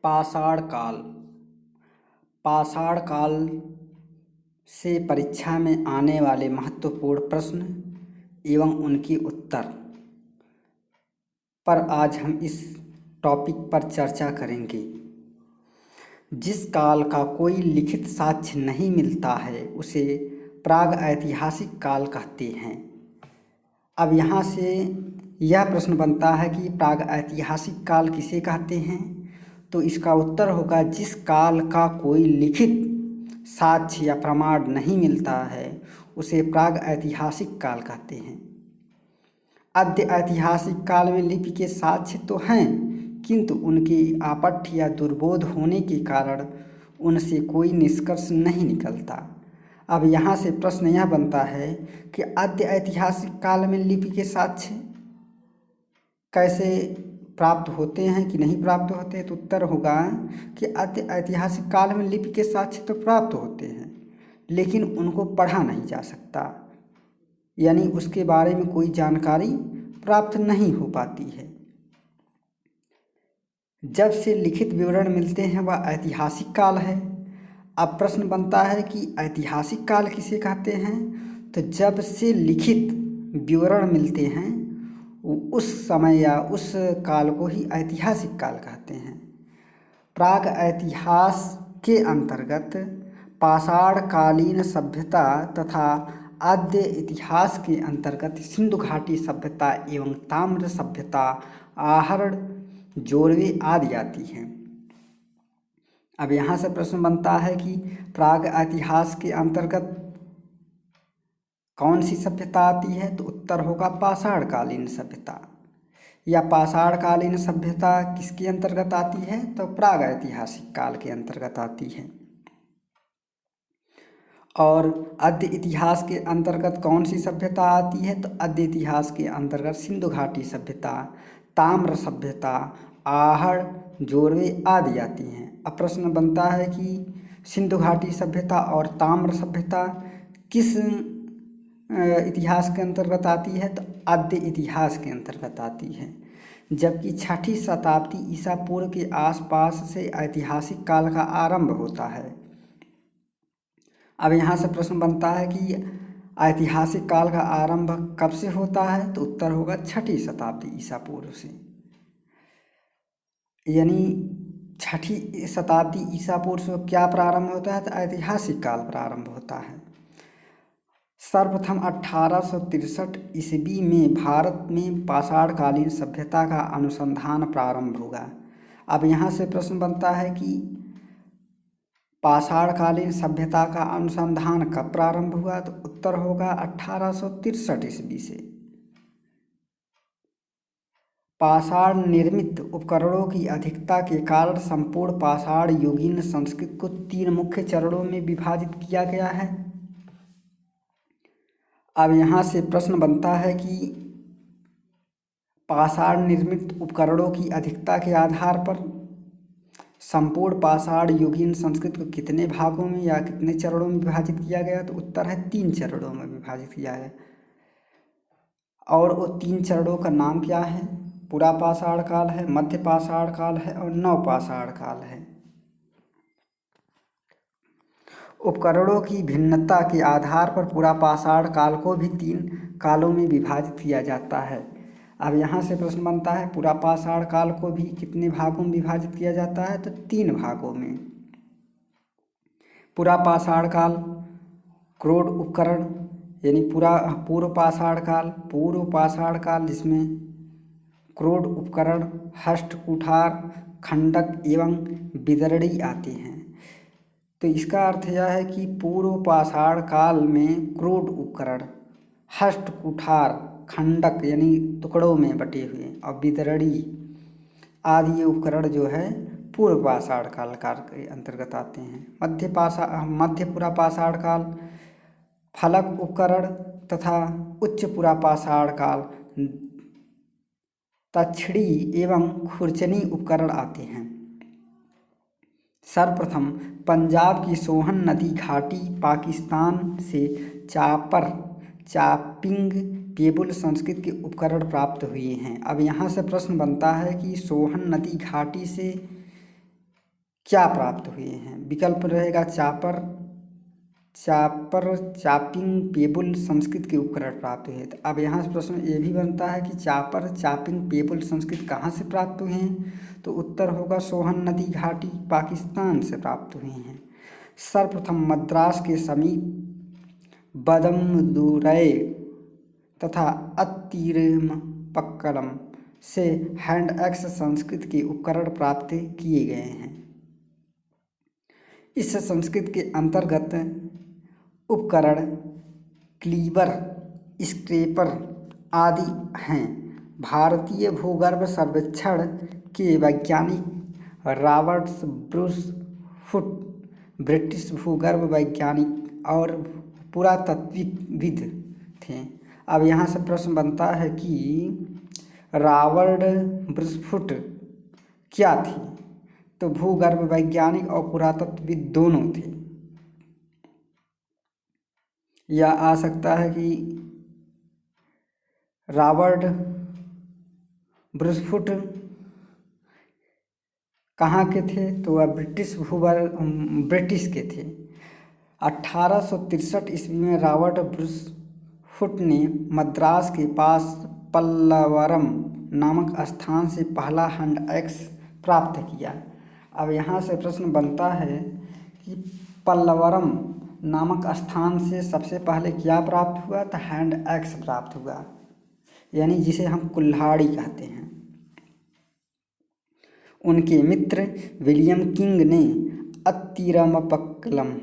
पाषाण काल। पाषाण काल से परीक्षा में आने वाले महत्वपूर्ण प्रश्न एवं उनके उत्तर पर आज हम इस टॉपिक पर चर्चा करेंगे। जिस काल का कोई लिखित साक्ष्य नहीं मिलता है उसे प्रागैतिहासिक काल कहते हैं। अब यहाँ से यह प्रश्न बनता है कि प्रागैतिहासिक काल किसे कहते हैं, तो इसका उत्तर होगा जिस काल का कोई लिखित साक्ष्य या प्रमाण नहीं मिलता है उसे प्रागैतिहासिक काल कहते हैं। आद्य ऐतिहासिक काल में लिपि के साक्ष्य तो हैं, किंतु उनके आपट्य या दुर्बोध होने के कारण उनसे कोई निष्कर्ष नहीं निकलता। अब यहाँ से प्रश्न यह बनता है कि आद्य ऐतिहासिक काल में लिपि के साक्ष्य कैसे प्राप्त होते हैं कि नहीं प्राप्त होते हैं, तो उत्तर होगा कि आद्य ऐतिहासिक काल में लिपि के साक्ष्य तो प्राप्त होते हैं लेकिन उनको पढ़ा नहीं जा सकता, यानी उसके बारे में कोई जानकारी प्राप्त नहीं हो पाती है। जब से लिखित विवरण मिलते हैं वह ऐतिहासिक काल है। अब प्रश्न बनता है कि ऐतिहासिक काल किसे कहते हैं, तो जब से लिखित विवरण मिलते हैं उस समय या उस काल को ही ऐतिहासिक काल कहते हैं। प्राग इतिहास के अंतर्गत पाषाणकालीन सभ्यता तथा आद्य इतिहास के अंतर्गत सिंधु घाटी सभ्यता एवं ताम्र सभ्यता, आहरण, जोरवे आदि आती हैं। अब यहाँ से प्रश्न बनता है कि प्राग इतिहास के अंतर्गत कौन सी सभ्यता आती है, तो उत्तर होगा पाषाणकालीन सभ्यता। या पाषाणकालीन सभ्यता किसके अंतर्गत आती है, तो प्रागैतिहासिक काल के अंतर्गत आती है। और आद्य इतिहास के अंतर्गत कौन सी सभ्यता आती है, तो आद्य इतिहास के अंतर्गत सिंधु घाटी सभ्यता, ताम्र सभ्यता, आहड़, जोरवे आदि आती हैं। अब प्रश्न बनता है कि सिंधु घाटी सभ्यता और ताम्र सभ्यता किस इतिहास के अंतर्गत आती है, तो आद्य इतिहास के अंतर्गत आती है। जबकि 6ठी शताब्दी ईसा पूर्व के आसपास से ऐतिहासिक काल का आरंभ होता है। अब यहाँ से प्रश्न बनता है कि ऐतिहासिक काल का आरंभ कब से होता है, तो उत्तर होगा 6ठी शताब्दी ईसा पूर्व से। यानी 6ठी शताब्दी ईसा पूर्व से क्या प्रारंभ होता है, तो ऐतिहासिक काल प्रारंभ होता है। सर्वप्रथम 1863 ईस्वी में भारत में पाषाणकालीन सभ्यता का अनुसंधान प्रारंभ होगा। अब यहाँ से प्रश्न बनता है कि पाषाणकालीन सभ्यता का अनुसंधान कब प्रारंभ हुआ, तो उत्तर होगा 1863 ईस्वी से। पाषाण निर्मित उपकरणों की अधिकता के कारण संपूर्ण पाषाण युगीन संस्कृति को 3 मुख्य चरणों में विभाजित किया गया है। अब यहाँ से प्रश्न बनता है कि पाषाण निर्मित उपकरणों की अधिकता के आधार पर संपूर्ण पाषाण युगीन संस्कृति को कितने भागों में या कितने चरणों में विभाजित किया गया, तो उत्तर है 3 चरणों में विभाजित किया है। और वो 3 चरणों का नाम क्या है, पुरा पाषाण काल है, मध्य पाषाण काल है और नव पाषाण काल है। उपकरणों की भिन्नता के आधार पर पूरा पाषाण काल को भी 3 कालों में विभाजित किया जाता है। अब यहाँ से प्रश्न बनता है पूरा पाषाण काल को भी कितने भागों में विभाजित किया जाता है, तो 3 भागों में। पूरा पाषाण काल क्रोड उपकरण यानी पूर्व पाषाण काल जिसमें क्रोड उपकरण, हस्त, कुठार, खंडक एवं विदरणी आते हैं। तो इसका अर्थ यह है कि पूर्व पाषाण काल में क्रोड उपकरण, हस्त, कुठार, खंडक यानी टुकड़ों में बटे हुए और विदरणी आदि ये उपकरण जो है पूर्व पाषाण काल के अंतर्गत आते हैं। मध्य पुरा पाषाण काल फलक उपकरण तथा उच्च पुरा पाषाण काल तक्षणी एवं खुरचनी उपकरण आते हैं। सर्वप्रथम पंजाब की सोहन नदी घाटी पाकिस्तान से चापिंग पेबुल संस्कृत के उपकरण प्राप्त हुए हैं। अब यहाँ से प्रश्न बनता है कि सोहन नदी घाटी से क्या प्राप्त हुए हैं? विकल्प रहेगा चापर, चापिंग, पेबुल, संस्कृत के उपकरण प्राप्त हुए। तो अब यहाँ से प्रश्न ये भी बनता है कि चापर, चापिंग, पेबुल, संस्कृत कहाँ से प्राप्त हुए हैं? तो उत्तर होगा सोहन नदी घाटी, पाकिस्तान से प्राप्त हुए हैं। सर्वप्रथम मद्रास के समीप बदमदुरै तथा अत्तिरमपक्कलम से हैंड एक्स संस्कृत के उपकरण प्राप्त किए गए हैं। इस संस्कृत के अंतर्गत उपकरण क्लीवर, स्क्रैपर आदि हैं। भारतीय भूगर्भ सर्वेक्षण के वैज्ञानिक रॉबर्ट ब्रूस फुट ब्रिटिश भूगर्भ वैज्ञानिक और पुरातत्वविद थे। अब यहाँ से प्रश्न बनता है कि रॉबर्ट ब्रूसफुट क्या थे? तो भूगर्भ वैज्ञानिक और पुरातत्वविद दोनों थे। या आ सकता है कि रॉबर्ट ब्रूसफुट कहाँ के थे? तो वह ब्रिटिश के थे। 1863 ईस्वी में रॉबर्ट ब्रूसफुट ने मद्रास के पास पल्लवरम नामक स्थान से पहला हैंड एक्स प्राप्त किया। अब यहाँ से प्रश्न बनता है कि पल्लवरम नामक स्थान से सबसे पहले क्या प्राप्त हुआ? तो हैंड एक्स प्राप्त हुआ, यानी जिसे हम कुल्हाड़ी कहते हैं। उनके मित्र विलियम किंग ने अत्तिरमपक्कलम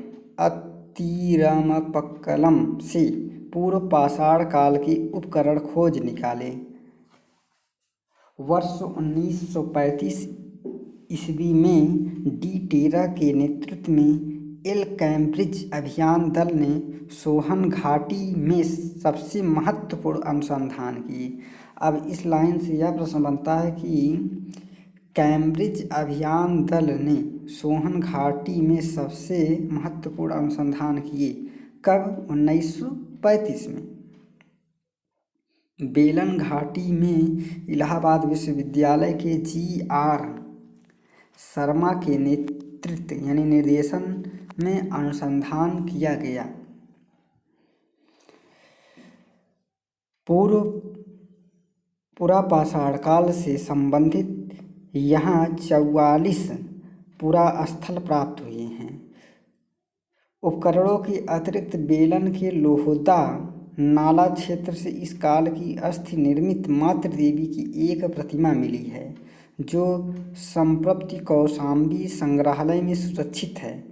से पूर्व पाषाण काल के उपकरण खोज निकाले। वर्ष 1935 ईस्वी में डी टेरा के नेतृत्व में एल कैम्ब्रिज अभियान दल ने सोहन घाटी में सबसे महत्वपूर्ण अनुसंधान किए। अब इस लाइन से यह प्रश्न बनता है कि कैम्ब्रिज अभियान दल ने सोहन घाटी में सबसे महत्वपूर्ण अनुसंधान किए कब? 1935 में। बेलन घाटी में इलाहाबाद विश्वविद्यालय के GR शर्मा के नेतृत्व यानी निर्देशन में अनुसंधान किया गया। पुरापाषाण काल से संबंधित यहाँ 44 पुरास्थल प्राप्त हुए हैं। उपकरणों के अतिरिक्त बेलन के लोहदा नाला क्षेत्र से इस काल की अस्थि निर्मित मातृ देवी की एक प्रतिमा मिली है, जो संप्रति कौशाम्बी संग्रहालय में सुरक्षित है।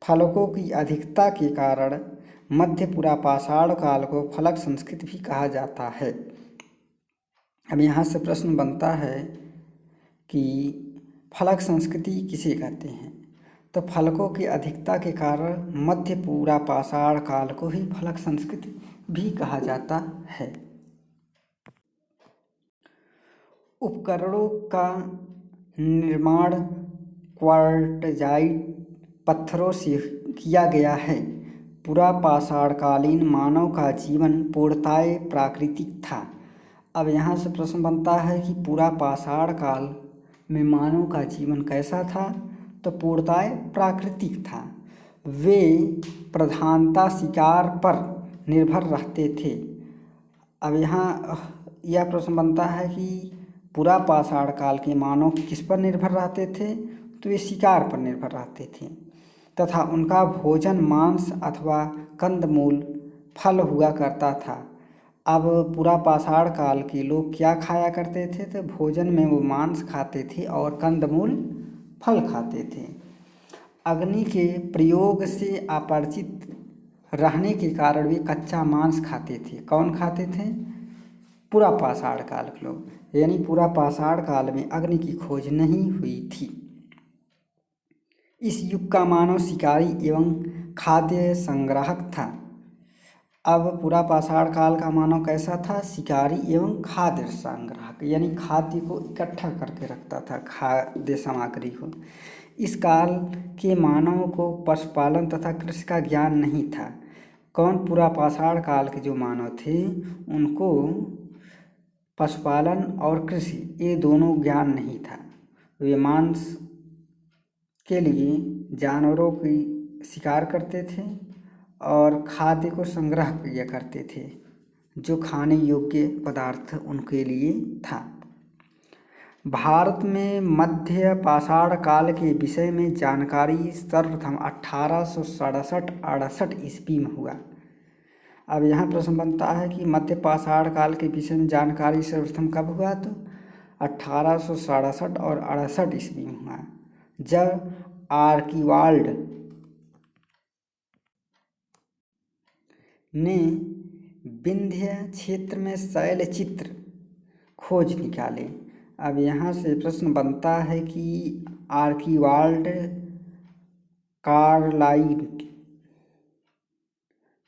फलकों की अधिकता के कारण मध्य पुरापाषाण काल को फलक संस्कृति भी कहा जाता है। अब यहाँ से प्रश्न बनता है कि फलक संस्कृति किसे कहते हैं? तो फलकों की अधिकता के कारण मध्य पुरापाषाण काल को ही फलक संस्कृति भी कहा जाता है। उपकरणों का निर्माण क्वार्टजाइट पत्थरों से किया गया है। पुरापाषाणकालीन मानव का जीवन पूर्णतः प्राकृतिक था। अब यहाँ से प्रश्न बनता है कि पुरापाषाण काल में मानव का जीवन कैसा था? तो पूर्णतः प्राकृतिक था। वे प्रधानता शिकार पर निर्भर रहते थे। अब यहाँ यह प्रश्न बनता है कि पुरापाषाण काल के मानव किस पर निर्भर रहते थे? तो वे शिकार पर निर्भर रहते थे तथा उनका भोजन मांस अथवा कंदमूल फल हुआ करता था। अब पुरापाषाण काल के लोग क्या खाया करते थे? तो भोजन में वो मांस खाते थे और कंदमूल फल खाते थे। अग्नि के प्रयोग से अपरिचित रहने के कारण वे कच्चा मांस खाते थे। कौन खाते थे? पुरापाषाण काल के लोग, यानी पुरापाषाण काल में अग्नि की खोज नहीं हुई थी। इस युग का मानव शिकारी एवं खाद्य संग्राहक था। अब पुरापाषाण काल का मानव कैसा था? शिकारी एवं खाद्य संग्राहक, यानी खाद्य को इकट्ठा करके रखता था, खाद्य सामग्री को। इस काल के मानव को पशुपालन तथा कृषि का ज्ञान नहीं था। कौन? पुरापाषाण काल के जो मानव थे उनको पशुपालन और कृषि ये दोनों ज्ञान नहीं था। वे मांस के लिए जानवरों की शिकार करते थे और खाद्य को संग्रह किया करते थे। जो खाने योग्य पदार्थ उनके लिए था। भारत में मध्य पाषाण काल के विषय में जानकारी सर्वप्रथम 1867-68 ईस्वी में हुआ। अब यहाँ प्रश्न बनता है कि मध्य पाषाण काल के विषय में जानकारी सर्वप्रथम कब हुआ, तो 1867 और 68 ईस्वी में हुआ, जब आर्किवाल्ड ने विंध्य क्षेत्र में शैल चित्र खोज निकाले। अब यहाँ से प्रश्न बनता है कि आर्किवाल्ड कार्लाइल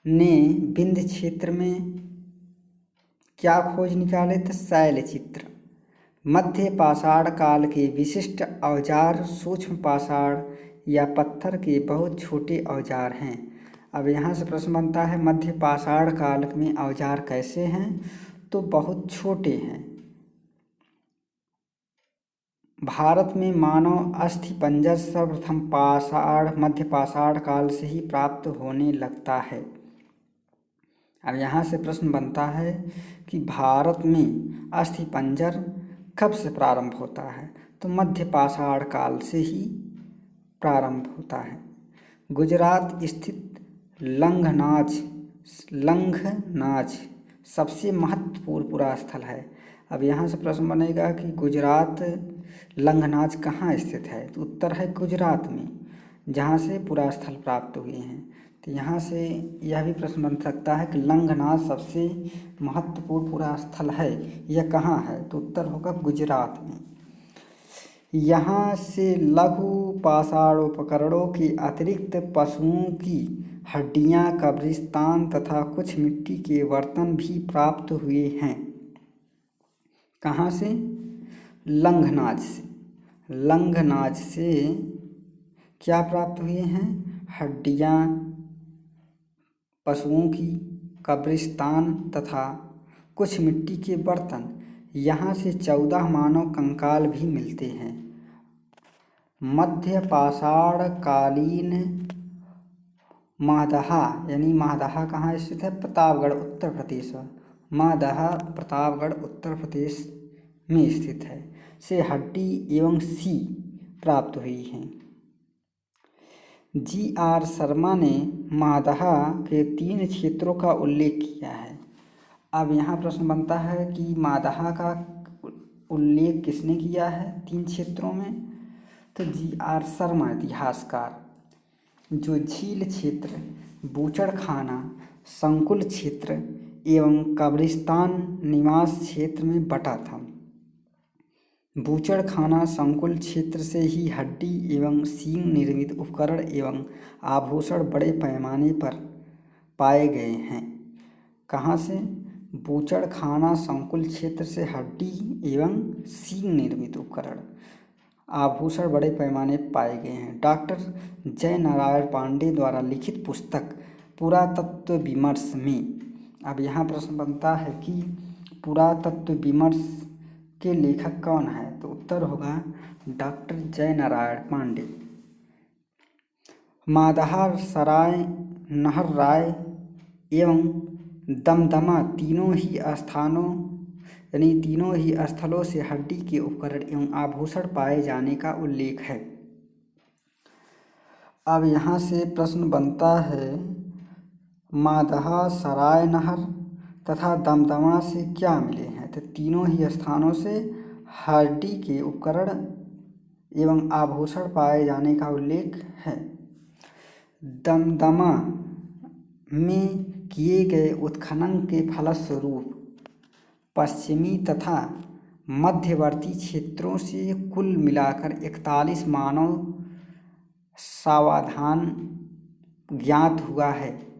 ने विंध्य क्षेत्र में क्या खोज निकाले थे, शैल चित्र। मध्य पाषाण काल के विशिष्ट औजार सूक्ष्म पाषाण या पत्थर के बहुत छोटे औजार हैं। अब यहाँ से प्रश्न बनता है मध्य पाषाण काल में औजार कैसे हैं, तो बहुत छोटे हैं। भारत में मानव अस्थिपंजर सर्वप्रथम मध्य पाषाण काल से ही प्राप्त होने लगता है। अब यहाँ से प्रश्न बनता है कि भारत में अस्थिपंजर कब से प्रारंभ होता है, तो मध्य पाषाण काल से ही प्रारंभ होता है। गुजरात स्थित लंघनाज सबसे महत्वपूर्ण पुरास्थल है। अब यहाँ से प्रश्न बनेगा कि गुजरात लंघनाज कहाँ स्थित है, तो उत्तर है गुजरात में, जहाँ से पुरास्थल प्राप्त हुए हैं। तो यहाँ से यह भी प्रश्न बन सकता है कि लंघनाज सबसे महत्वपूर्ण पुरास्थल है, यह कहाँ है, तो उत्तर होगा गुजरात में। यहाँ से लघु पाषाणोपकरणों के अतिरिक्त पशुओं की हड्डियाँ, कब्रिस्तान तथा कुछ मिट्टी के बर्तन भी प्राप्त हुए हैं। कहाँ से, लंघनाज से। लंघनाज से क्या प्राप्त हुए हैं, हड्डियाँ, पशुओं की, कब्रिस्तान तथा कुछ मिट्टी के बर्तन। यहाँ से 14 मानव कंकाल भी मिलते हैं। मध्य पाषाण कालीन माहदहा, यानी माहदहा कहाँ स्थित है, प्रतापगढ़ उत्तर प्रदेश। माहदहा प्रतापगढ़ उत्तर प्रदेश में स्थित है, से हड्डी एवं सी प्राप्त हुई हैं। G.R. शर्मा ने माहदहा के 3 क्षेत्रों का उल्लेख किया है। अब यहाँ प्रश्न बनता है कि माहदहा का उल्लेख किसने किया है 3 क्षेत्रों में, तो G.R. शर्मा इतिहासकार, जो झील क्षेत्र, बूचड़खाना, संकुल क्षेत्र एवं कब्रिस्तान निवास क्षेत्र में बटा था। बूचड़खाना संकुल क्षेत्र से ही हड्डी एवं सींग निर्मित उपकरण एवं आभूषण बड़े पैमाने पर पाए गए हैं। कहाँ से, बूचड़खाना संकुल क्षेत्र से हड्डी एवं सींग निर्मित उपकरण, आभूषण बड़े पैमाने पर पाए गए हैं। डॉक्टर जय नारायण पांडे द्वारा लिखित पुस्तक पुरातत्व विमर्श में, अब यहाँ प्रश्न बनता है कि पुरातत्व विमर्श के लेखक कौन है, तो उत्तर होगा डॉक्टर जय नारायण पांडे। माहदहा, सराय, नहरराय एवं दमदमा तीनों ही स्थलों से हड्डी के उपकरण एवं आभूषण पाए जाने का उल्लेख है। अब यहाँ से प्रश्न बनता है माहदहा, सराय, नहर तथा दमदमा से क्या मिले हैं, तो तीनों ही स्थानों से हड्डी के उपकरण एवं आभूषण पाए जाने का उल्लेख है। दमदमा में किए गए उत्खनन के फलस्वरूप पश्चिमी तथा मध्यवर्ती क्षेत्रों से कुल मिलाकर 41 मानव सावधान ज्ञात हुआ है।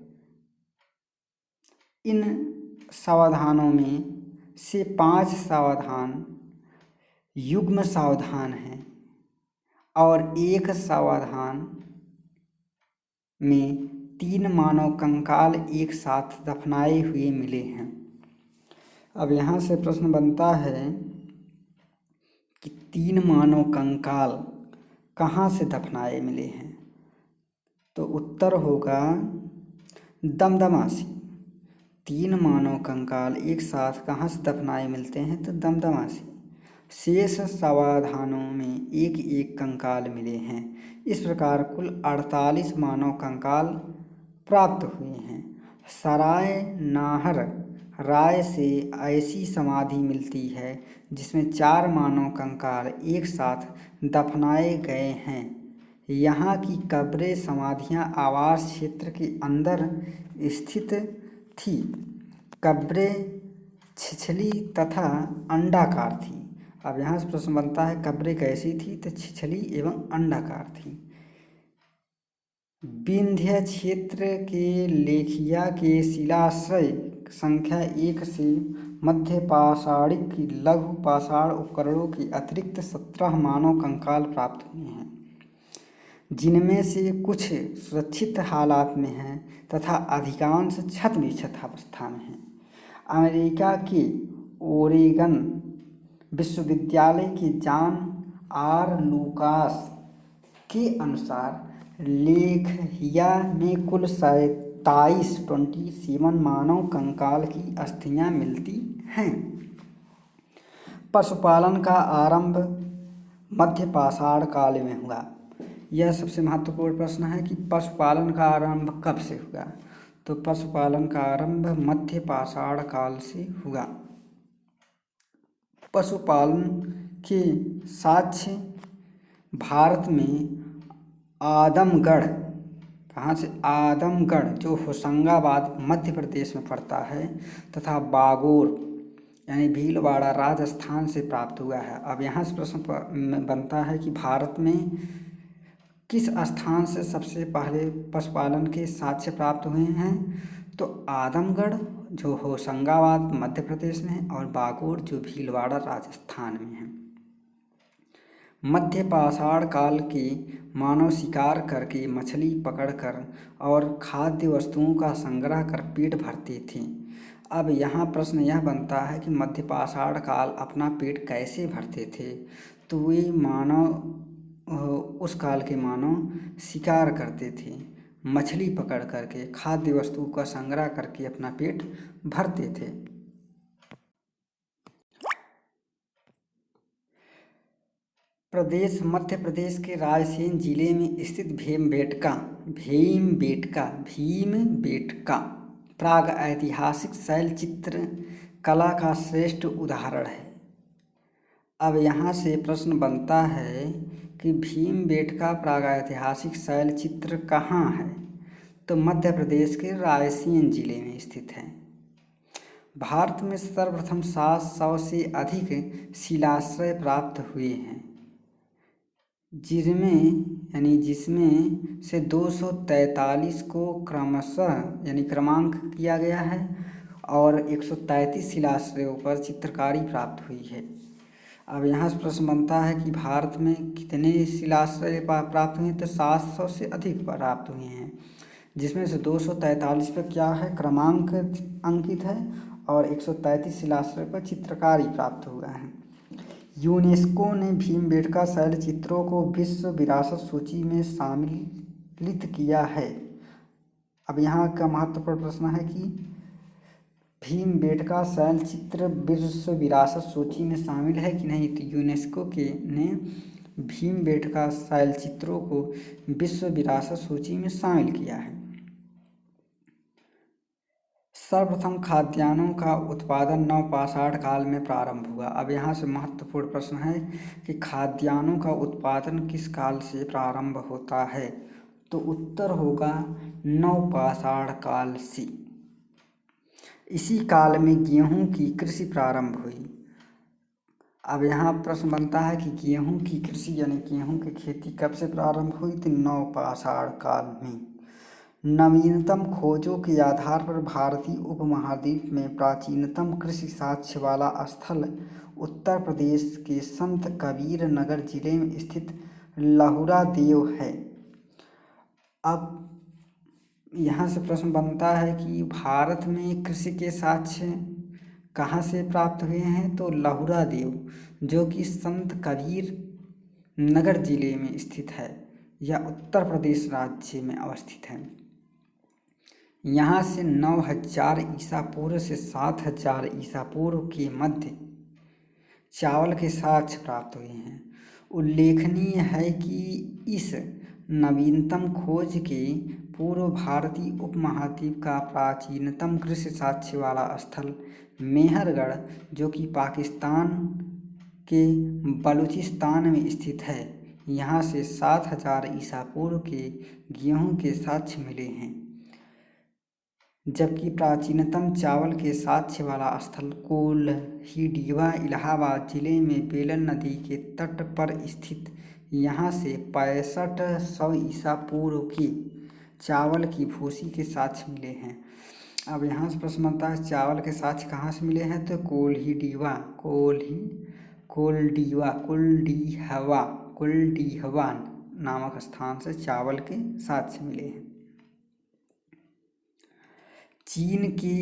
इन सावधानों में से 5 सावधान युग्म सावधान हैं और 1 सावधान में 3 मानव कंकाल एक साथ दफनाए हुए मिले हैं। अब यहाँ से प्रश्न बनता है कि 3 मानव कंकाल कहाँ से दफनाए मिले हैं? तो उत्तर होगा दमदमा से। 3 मानव कंकाल एक साथ कहाँ से दफनाए मिलते हैं? तो दमदमा से। शेष समाधानों में एक एक कंकाल मिले हैं। इस प्रकार कुल 48 मानव कंकाल प्राप्त हुए हैं। सराय नाहर राय से ऐसी समाधि मिलती है जिसमें 4 मानव कंकाल एक साथ दफनाए गए हैं। यहाँ की कब्रें समाधियाँ आवास क्षेत्र के अंदर स्थित थी। कब्रें छिछली तथा अंडाकार थी। अब यहाँ से प्रश्न बनता है कब्रें कैसी थी? तो छिछली एवं अंडाकार थी। विंध्य क्षेत्र के लेखिया के शिलाश्रय संख्या 1 से मध्य पाषाणिक लघु पाषाण उपकरणों के अतिरिक्त 17 मानव कंकाल प्राप्त हुए हैं, जिनमें से कुछ सुरक्षित हालात में हैं तथा अधिकांश क्षत विक्षत अवस्था में हैं। अमेरिका के ओरेगन विश्वविद्यालय के जॉन आर लूकास के अनुसार लेखिया में कुल 27 मानव कंकाल की अस्थियां मिलती हैं। पशुपालन का आरंभ मध्य पाषाण काल में हुआ। यह सबसे महत्वपूर्ण प्रश्न है कि पशुपालन का आरंभ कब से हुआ? तो पशुपालन का आरंभ मध्य पाषाण काल से हुआ। पशुपालन के साक्ष्य भारत में आदमगढ़, कहाँ से? आदमगढ़ जो होशंगाबाद मध्य प्रदेश में पड़ता है, तथा बागोर यानी भीलवाड़ा राजस्थान से प्राप्त हुआ है। अब यहाँ से प्रश्न बनता है कि भारत में किस स्थान से सबसे पहले पशुपालन के साक्ष्य प्राप्त हुए हैं? तो आदमगढ़ जो होशंगाबाद मध्य प्रदेश में है और बागोर जो भीलवाड़ा राजस्थान में है। मध्य पाषाण काल के मानव शिकार करके मछली पकड़कर और खाद्य वस्तुओं का संग्रह कर पेट भरते थे। अब यहाँ प्रश्न यह बनता है कि मध्य पाषाण काल अपना पेट कैसे भरते थे? तो वे उस काल के मानव शिकार करते थे, मछली पकड़ करके खाद्य वस्तुओं का संग्रह करके अपना पेट भरते थे। प्रदेश मध्य प्रदेश के रायसेन जिले में स्थित भीमबेटका प्राग ऐतिहासिक शैल चित्र कला का श्रेष्ठ उदाहरण है। अब यहाँ से प्रश्न बनता है कि भीमबेटका प्राग ऐतिहासिक शैल चित्र कहाँ है? तो मध्य प्रदेश के रायसेन जिले में स्थित है। भारत में सर्वप्रथम 700 से अधिक शिलाश्रय प्राप्त हुए हैं, जिसमें से 243 को क्रमशः क्रमांक किया गया है और 133 शिलाश्रयों पर चित्रकारी प्राप्त हुई है। अब यहाँ से प्रश्न बनता है कि भारत में कितने शिलाश्रय प्राप्त हुए हैं? तो 700 से अधिक प्राप्त हुए हैं, जिसमें से 243 पर क्या है? क्रमांक अंकित है और 133 शिलाश्रय पर चित्रकारी प्राप्त हुआ है। यूनेस्को ने भीमबेटका शैल चित्रों को विश्व विरासत सूची में सम्मिलित किया है। अब यहाँ का महत्वपूर्ण प्रश्न है कि भीमबेटका शैल चित्र विश्व विरासत सूची में शामिल है कि नहीं? तो यूनेस्को ने भीमबेटका शैल चित्रों को विश्व विरासत सूची में शामिल किया है। सर्वप्रथम खाद्यान्नों का उत्पादन नवपाषाण काल में प्रारंभ हुआ। अब यहाँ से महत्वपूर्ण प्रश्न है कि खाद्यान्नों का उत्पादन किस काल से प्रारंभ होता है? तो उत्तर होगा नवपाषाण काल से। इसी काल में गेहूं की कृषि प्रारंभ हुई। अब यहाँ प्रश्न बनता है कि गेहूं की कृषि यानी गेहूं की खेती कब से प्रारंभ हुई? तो नवपाषाण काल में। नवीनतम खोजों के आधार पर भारतीय उपमहाद्वीप में प्राचीनतम कृषि साक्ष्य वाला स्थल उत्तर प्रदेश के संत कबीर नगर जिले में स्थित लहुरा देव है। अब यहाँ से प्रश्न बनता है कि भारत में कृषि के साक्ष्य कहाँ से प्राप्त हुए हैं? तो लहुरा देव जो कि संत कबीर नगर जिले में स्थित है। यह उत्तर प्रदेश राज्य में अवस्थित है। यहाँ से 9000 ईसा पूर्व से 7000 ईसा पूर्व के मध्य चावल के साक्ष्य प्राप्त हुए हैं। उल्लेखनीय है कि इस नवीनतम खोज के पूर्व भारतीय उपमहाद्वीप का प्राचीनतम कृषि साक्ष्य वाला स्थल मेहरगढ़, जो कि पाकिस्तान के बलूचिस्तान में स्थित है, यहाँ से 7000 ईसा पूर्व के गेहूं के साक्ष्य मिले हैं। जबकि प्राचीनतम चावल के साक्ष्य वाला स्थल कोल्हीडीवा इलाहाबाद जिले में बेलन नदी के तट पर स्थित, यहाँ से 6500 ईसा पूर्व के चावल की भूसी के साक्ष्य मिले हैं। अब यहाँ से प्रश्न बनता है चावल के साक्ष्य कहाँ से मिले हैं, तो कुलडीहवा नामक स्थान से चावल के साक्ष्य मिले हैं। चीन के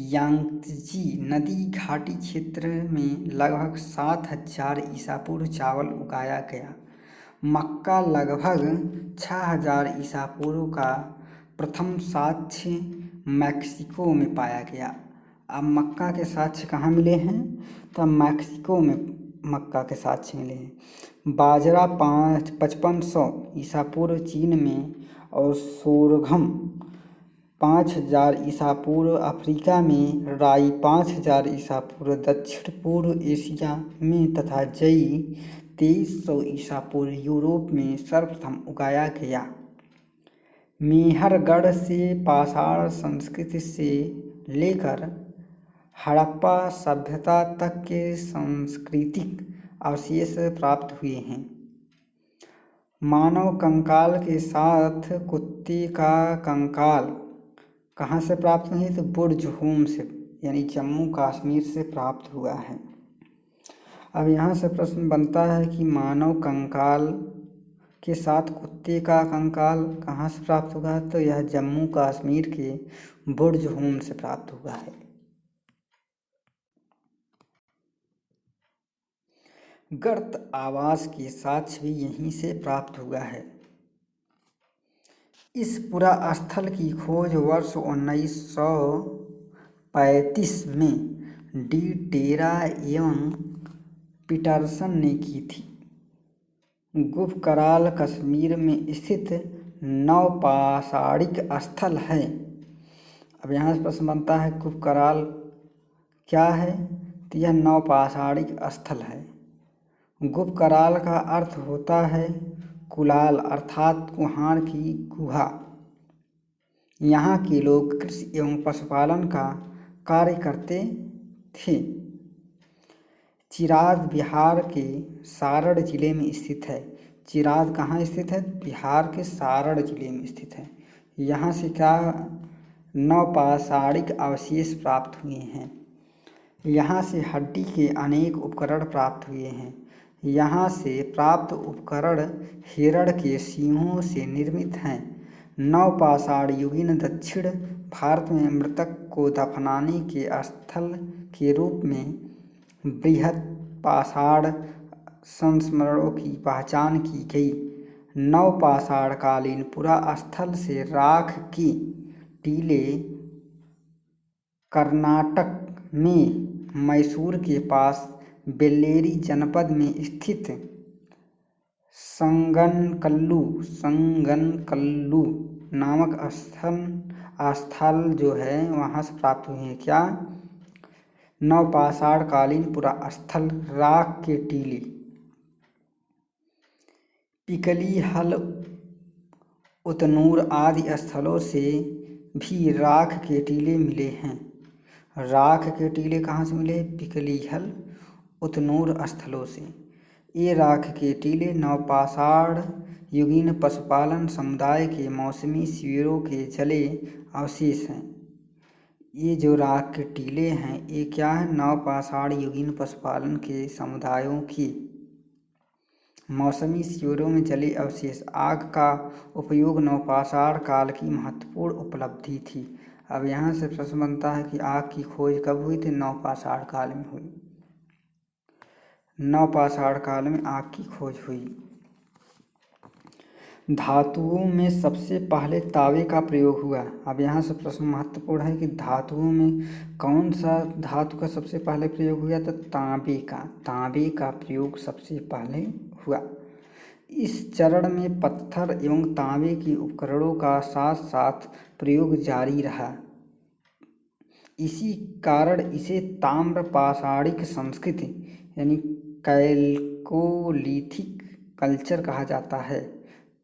यांगत्जी नदी घाटी क्षेत्र में लगभग 7000 ईसा पूर्व चावल उगाया गया। मक्का लगभग 6000 ईसा पूर्व का प्रथम साक्ष्य मैक्सिको में पाया गया। अब मक्का के साक्ष्य कहाँ मिले हैं, तो मैक्सिको में मक्का के साक्ष्य मिले हैं। बाजरा 5500 ईसा पूर्व चीन में और सोरघम 5000 ईसा पूर्व अफ्रीका में, राई 5000 ईसा पूर्व दक्षिण पूर्व एशिया में तथा जई 2300 ईसा पूर्व यूरोप में सर्वप्रथम उगाया गया। मेहरगढ़ से पाषाण संस्कृति से लेकर हड़प्पा सभ्यता तक के सांस्कृतिक अवशेष प्राप्त हुए हैं। मानव कंकाल के साथ कुत्ते का कंकाल कहाँ से प्राप्त हुए, तो बुर्जहोम से, यानी जम्मू कश्मीर से प्राप्त हुआ है। अब यहाँ से प्रश्न बनता है कि मानव कंकाल के साथ कुत्ते का कंकाल कहाँ से प्राप्त हुआ है, तो यह जम्मू कश्मीर के बुर्जहोम से प्राप्त हुआ है। गर्त आवास के साक्ष्य भी यहीं से प्राप्त हुआ है। इस पुरा स्थल की खोज वर्ष 1935 में डी टेरा एवं पीटरसन ने की थी। गुफकराल कश्मीर में स्थित नवपाषाणिक स्थल है। अब यहाँ से प्रश्न बनता है गुफकराल क्या है, तो यह नवपाषाणिक स्थल है। गुफकराल का अर्थ होता है कुलाल अर्थात कुहार की गुहा। यहाँ के लोग कृषि एवं पशुपालन का कार्य करते थे। चिराद बिहार के सारण जिले में स्थित है। चिराद कहाँ स्थित है, बिहार के सारण जिले में स्थित है। यहाँ से क्या नवपाषाणिक अवशेष प्राप्त हुए हैं। यहाँ से हड्डी के अनेक उपकरण प्राप्त हुए हैं। यहाँ से प्राप्त उपकरण हिरण के सींगों से निर्मित हैं। नवपाषाण युगीन दक्षिण भारत में मृतक को दफनाने के स्थल के रूप में बृहत् पाषाण संस्मरणों की पहचान की गई। नवपाषाणकालीन पुरा स्थल से राख के टीले कर्नाटक में मैसूर के पास बेल्लेरी जनपद में स्थित संगनकल्लू नामक स्थल जो है वहाँ से प्राप्त हुए हैं। क्या नवपाषाणकालीन पुरा स्थल राख के टीले। पिकली हल उतनूर आदि स्थलों से भी राख के टीले मिले हैं। राख के टीले कहाँ से मिले, पिकलीहल उतनूर स्थलों से। ये राख के टीले नवपाषाण युगीन पशुपालन समुदाय के मौसमी शिविरों के जले अवशेष हैं। ये जो राख के टीले हैं ये क्या है, नवपाषाण युगीन पशुपालन के समुदायों की मौसमी शिविरों में जले अवशेष। आग का उपयोग नवपाषाण काल की महत्वपूर्ण उपलब्धि थी। अब यहाँ से प्रश्न बनता है कि आग की खोज कब हुई थी, नवपाषाण काल में हुई। नवपाषाण काल में आग की खोज हुई। धातुओं में सबसे पहले तांबे का प्रयोग हुआ। अब यहाँ से प्रश्न महत्वपूर्ण है कि धातुओं में कौन सा धातु का सबसे पहले प्रयोग हुआ, तो तांबे का प्रयोग सबसे पहले हुआ। इस चरण में पत्थर एवं तांबे के उपकरणों का साथ साथ प्रयोग जारी रहा। इसी कारण इसे ताम्र पाषाणिक संस्कृति यानी कैल्कोलिथिक कल्चर कहा जाता है।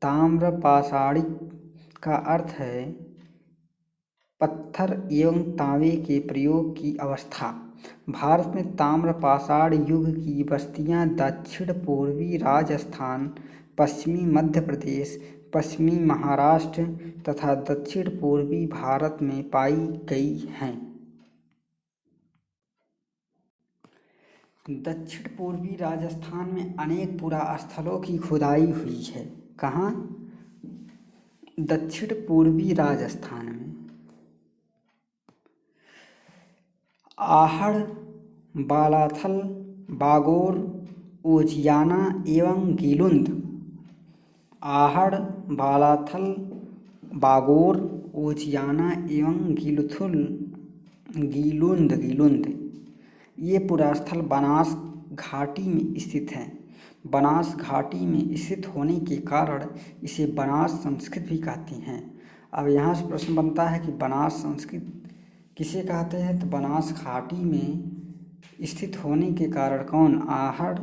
ताम्र पाषाणिक का अर्थ है पत्थर एवं तांबे के प्रयोग की अवस्था। भारत में ताम्र पाषाण युग की बस्तियां दक्षिण पूर्वी राजस्थान, पश्चिमी मध्य प्रदेश, पश्चिमी महाराष्ट्र तथा दक्षिण पूर्वी भारत में पाई गई हैं। दक्षिण पूर्वी राजस्थान में अनेक पुरास्थलों की खुदाई हुई है। कहाँ? दक्षिण पूर्वी राजस्थान में आहड़, बालाथल, बागोर, ओजियाना एवं गीलुंद। आहड़, बालाथल, बागोर, ओजियाना एवं गीलुंद ये पुरास्थल बनास घाटी में स्थित हैं। बनास घाटी में स्थित होने के कारण इसे बनास संस्कृत भी कहते हैं। अब यहाँ से प्रश्न बनता है कि बनास संस्कृत किसे कहते हैं, तो बनास घाटी में स्थित होने के कारण कौन? आहड़,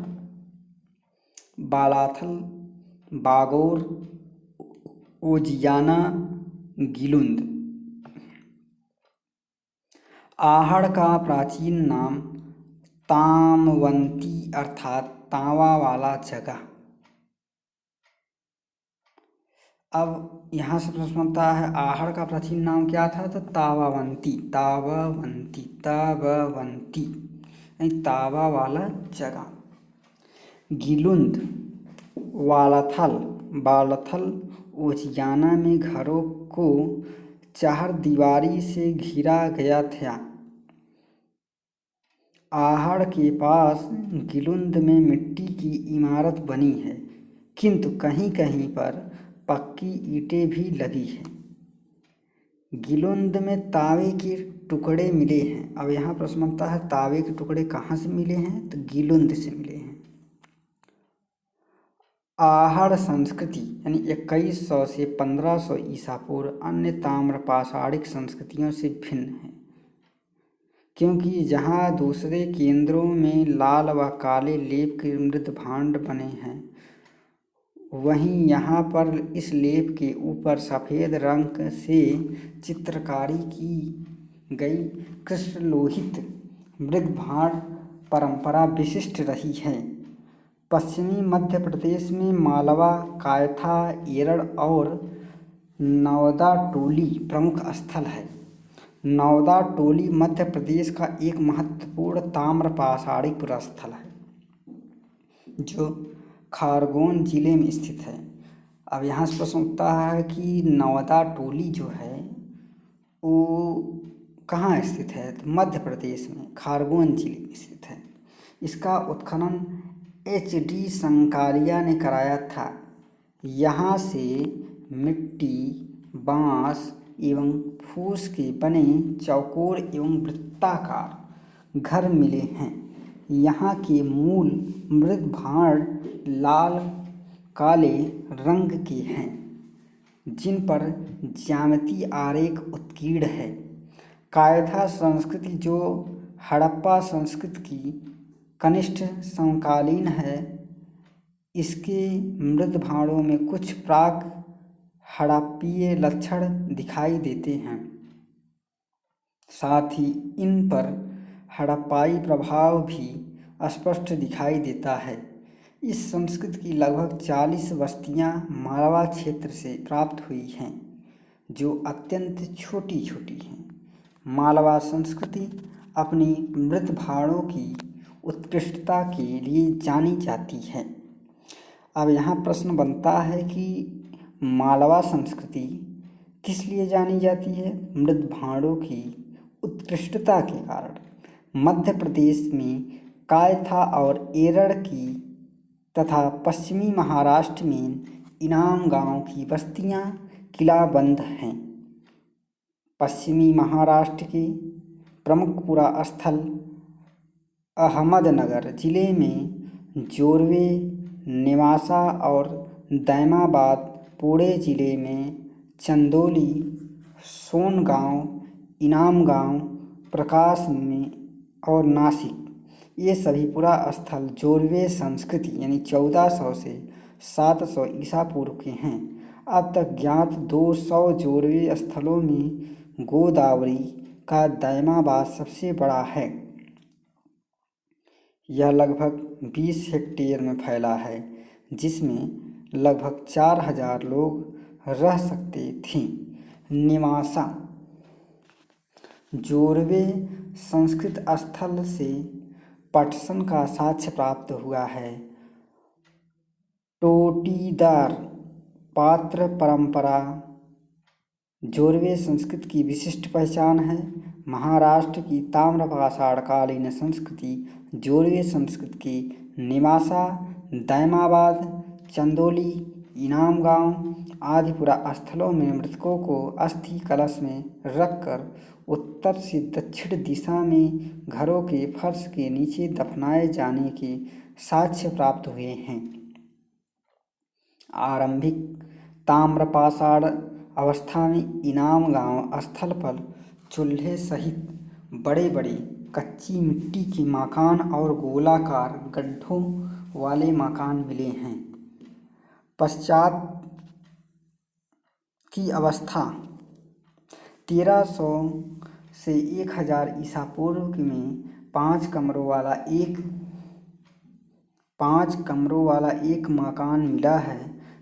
बालाथल, बागोर, ओजियाना, गीलुंद। आहड़ का प्राचीन नाम तामवंती अर्थात तांबा वाला जगह। अब यहाँ से प्रश्न बनता है आहड़ का प्राचीन नाम क्या था, तो तावावंती यानी तांबा वाला जगह। गीलुंद, बालाथल, ओजियाना में घरों को चारदीवारी से घिरा गया था। आहड़ के पास गीलुंद में मिट्टी की इमारत बनी है, किंतु कहीं कहीं पर पक्की ईंटें भी लगी हैं। गीलुंद में तांबे के टुकड़े मिले हैं। अब यहाँ प्रश्न बनता है तांबे के टुकड़े कहाँ से मिले हैं, तो गीलुंद से मिले हैं। आहड़ संस्कृति यानी 2100 से 1500 ईसा पूर्व अन्य ताम्र पाषाणिक संस्कृतियों से भिन्न है, क्योंकि जहाँ दूसरे केंद्रों में लाल व काले लेप के मृत भांड बने हैं, वहीं यहाँ पर इस लेप के ऊपर सफ़ेद रंग से चित्रकारी की गई कृष्णलोहित मृग भांड परंपरा विशिष्ट रही है। पश्चिमी मध्य प्रदेश में मालवा, कायथा, एरड़ और नौदा टोली प्रमुख स्थल है। नौदा टोली मध्य प्रदेश का एक महत्वपूर्ण ताम्र पाषाणिक पुरास्थल है, जो खरगोन जिले में स्थित है। अब यहाँ से प्रश्न उठता है कि नौदा टोली जो है वो कहाँ स्थित है, तो मध्य प्रदेश में खरगोन जिले में स्थित है। इसका उत्खनन HD संकालिया ने कराया था। यहाँ से मिट्टी, बांस एवं फूस के बने चौकोर एवं वृत्ताकार घर मिले हैं। यहाँ के मूल मृग भांड लाल काले रंग के हैं, जिन पर ज्यामितीय आरेख उत्कीर्ण है। कायथा संस्कृति, जो हड़प्पा संस्कृति की कनिष्ठ समकालीन है, इसके मृद भांडों में कुछ प्राक हड़प्पीय लक्षण दिखाई देते हैं। साथ ही इन पर हड़प्पाई प्रभाव भी स्पष्ट दिखाई देता है। इस संस्कृति की लगभग 40 बस्तियां मालवा क्षेत्र से प्राप्त हुई हैं, जो अत्यंत छोटी छोटी हैं। मालवा संस्कृति अपनी मृत भांडों की उत्कृष्टता के लिए जानी जाती है। अब यहाँ प्रश्न बनता है कि मालवा संस्कृति किस लिए जानी जाती है? मृत भांडों की उत्कृष्टता के कारण। मध्य प्रदेश में कायथा और एरड़ की तथा पश्चिमी महाराष्ट्र में इनाम गांव की बस्तियां किलाबंद हैं। पश्चिमी महाराष्ट्र के प्रमुख पुरा स्थल अहमदनगर जिले में जोरवे, नेवासा और दैमाबाद, पुणे जिले में चंदौली, सोनगांव, इनाम गांव, प्रकाश में और नासिक, ये सभी पुरा स्थल जोरवे संस्कृति यानी 1400 से 700 ईसा पूर्व के हैं। अब तक ज्ञात 200 जोरवे स्थलों में गोदावरी का दैमाबाद सबसे बड़ा है। यह लगभग 20 हेक्टेयर में फैला है, जिसमें लगभग 4000 लोग रह सकते थे। निवासा जोरवे संस्कृत स्थल से पटसन का साक्ष्य प्राप्त हुआ है। टोटीदार पात्र परंपरा जोरवे संस्कृति की विशिष्ट पहचान है। महाराष्ट्र की ताम्रपाषाण कालीन संस्कृति जोरवे संस्कृति के निवासा, दैमाबाद, चंदौली, इनाम गांव आदि पुरा स्थलों में मृतकों को अस्थि कलश में रखकर उत्तर से दक्षिण दिशा में घरों के फर्श के नीचे दफनाए जाने के साक्ष्य प्राप्त हुए हैं। आरंभिक ताम्रपाषाण अवस्था में इनाम गांव स्थल पर चूल्हे सहित बड़े बड़े कच्ची मिट्टी के मकान और गोलाकार गड्ढों वाले मकान मिले हैं। पश्चात की अवस्था 1300 से 1000 ईसा पूर्व में 5 कमरों वाला एक मकान मिला है,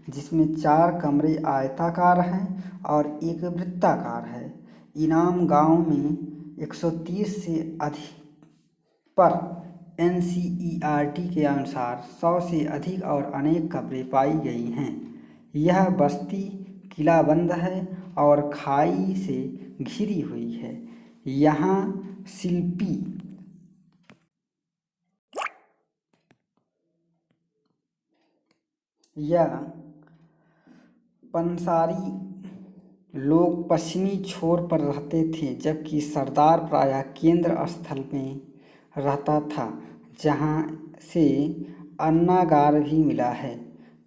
जिसमें 4 कमरे आयताकार हैं और एक वृत्ताकार है। इनाम गांव में 130 से अधिक पर NCERT के अनुसार 100 से अधिक और अनेक कब्रें पाई गई हैं। यह बस्ती किलाबंद है और खाई से घिरी हुई है। यहाँ शिल्पी या पंसारी लोग पश्चिमी छोर पर रहते थे, जबकि सरदार प्रायः केंद्र स्थल में रहता था, जहाँ से अन्नागार भी मिला है।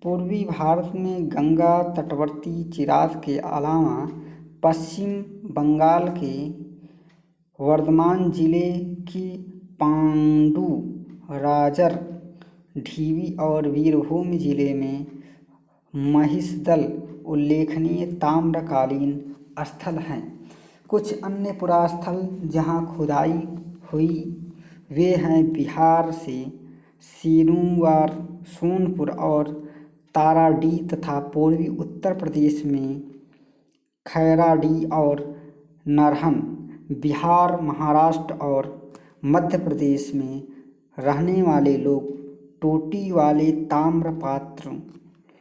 पूर्वी भारत में गंगा तटवर्ती चिरात के अलावा पश्चिम बंगाल के वर्धमान जिले की पांडु, राजर, ढीवी और वीरभूम जिले में महिषदल उल्लेखनीय ताम्रकालीन स्थल हैं। कुछ अन्य पुरास्थल जहाँ खुदाई हुई वे हैं बिहार से सिरुवार, सोनपुर और ताराडी तथा पूर्वी उत्तर प्रदेश में खैराडी और नरहन। बिहार, महाराष्ट्र और मध्य प्रदेश में रहने वाले लोग टोटी वाले ताम्र पात्र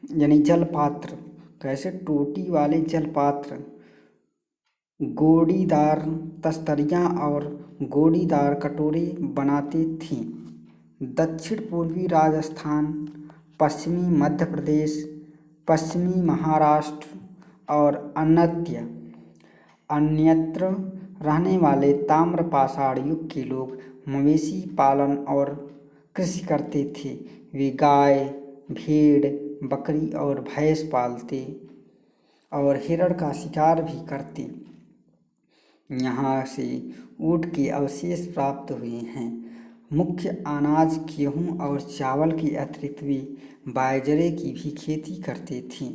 यानी जलपात्र, कैसे टोटी वाले जलपात्र, गोड़ीदार तस्तरियाँ और गोड़ीदार कटोरे बनाते थे। दक्षिण पूर्वी राजस्थान, पश्चिमी मध्य प्रदेश, पश्चिमी महाराष्ट्र और अन्यत्र रहने वाले ताम्रपाषाण युग के लोग मवेशी पालन और कृषि करते थे। वे गाय, भेड़, बकरी और भैंस पालते और हिरण का शिकार भी करते। यहाँ से ऊँट के अवशेष प्राप्त हुए हैं। मुख्य अनाज गेहूँ और चावल के अतिरिक्त वे बाजरे की भी खेती करते थे।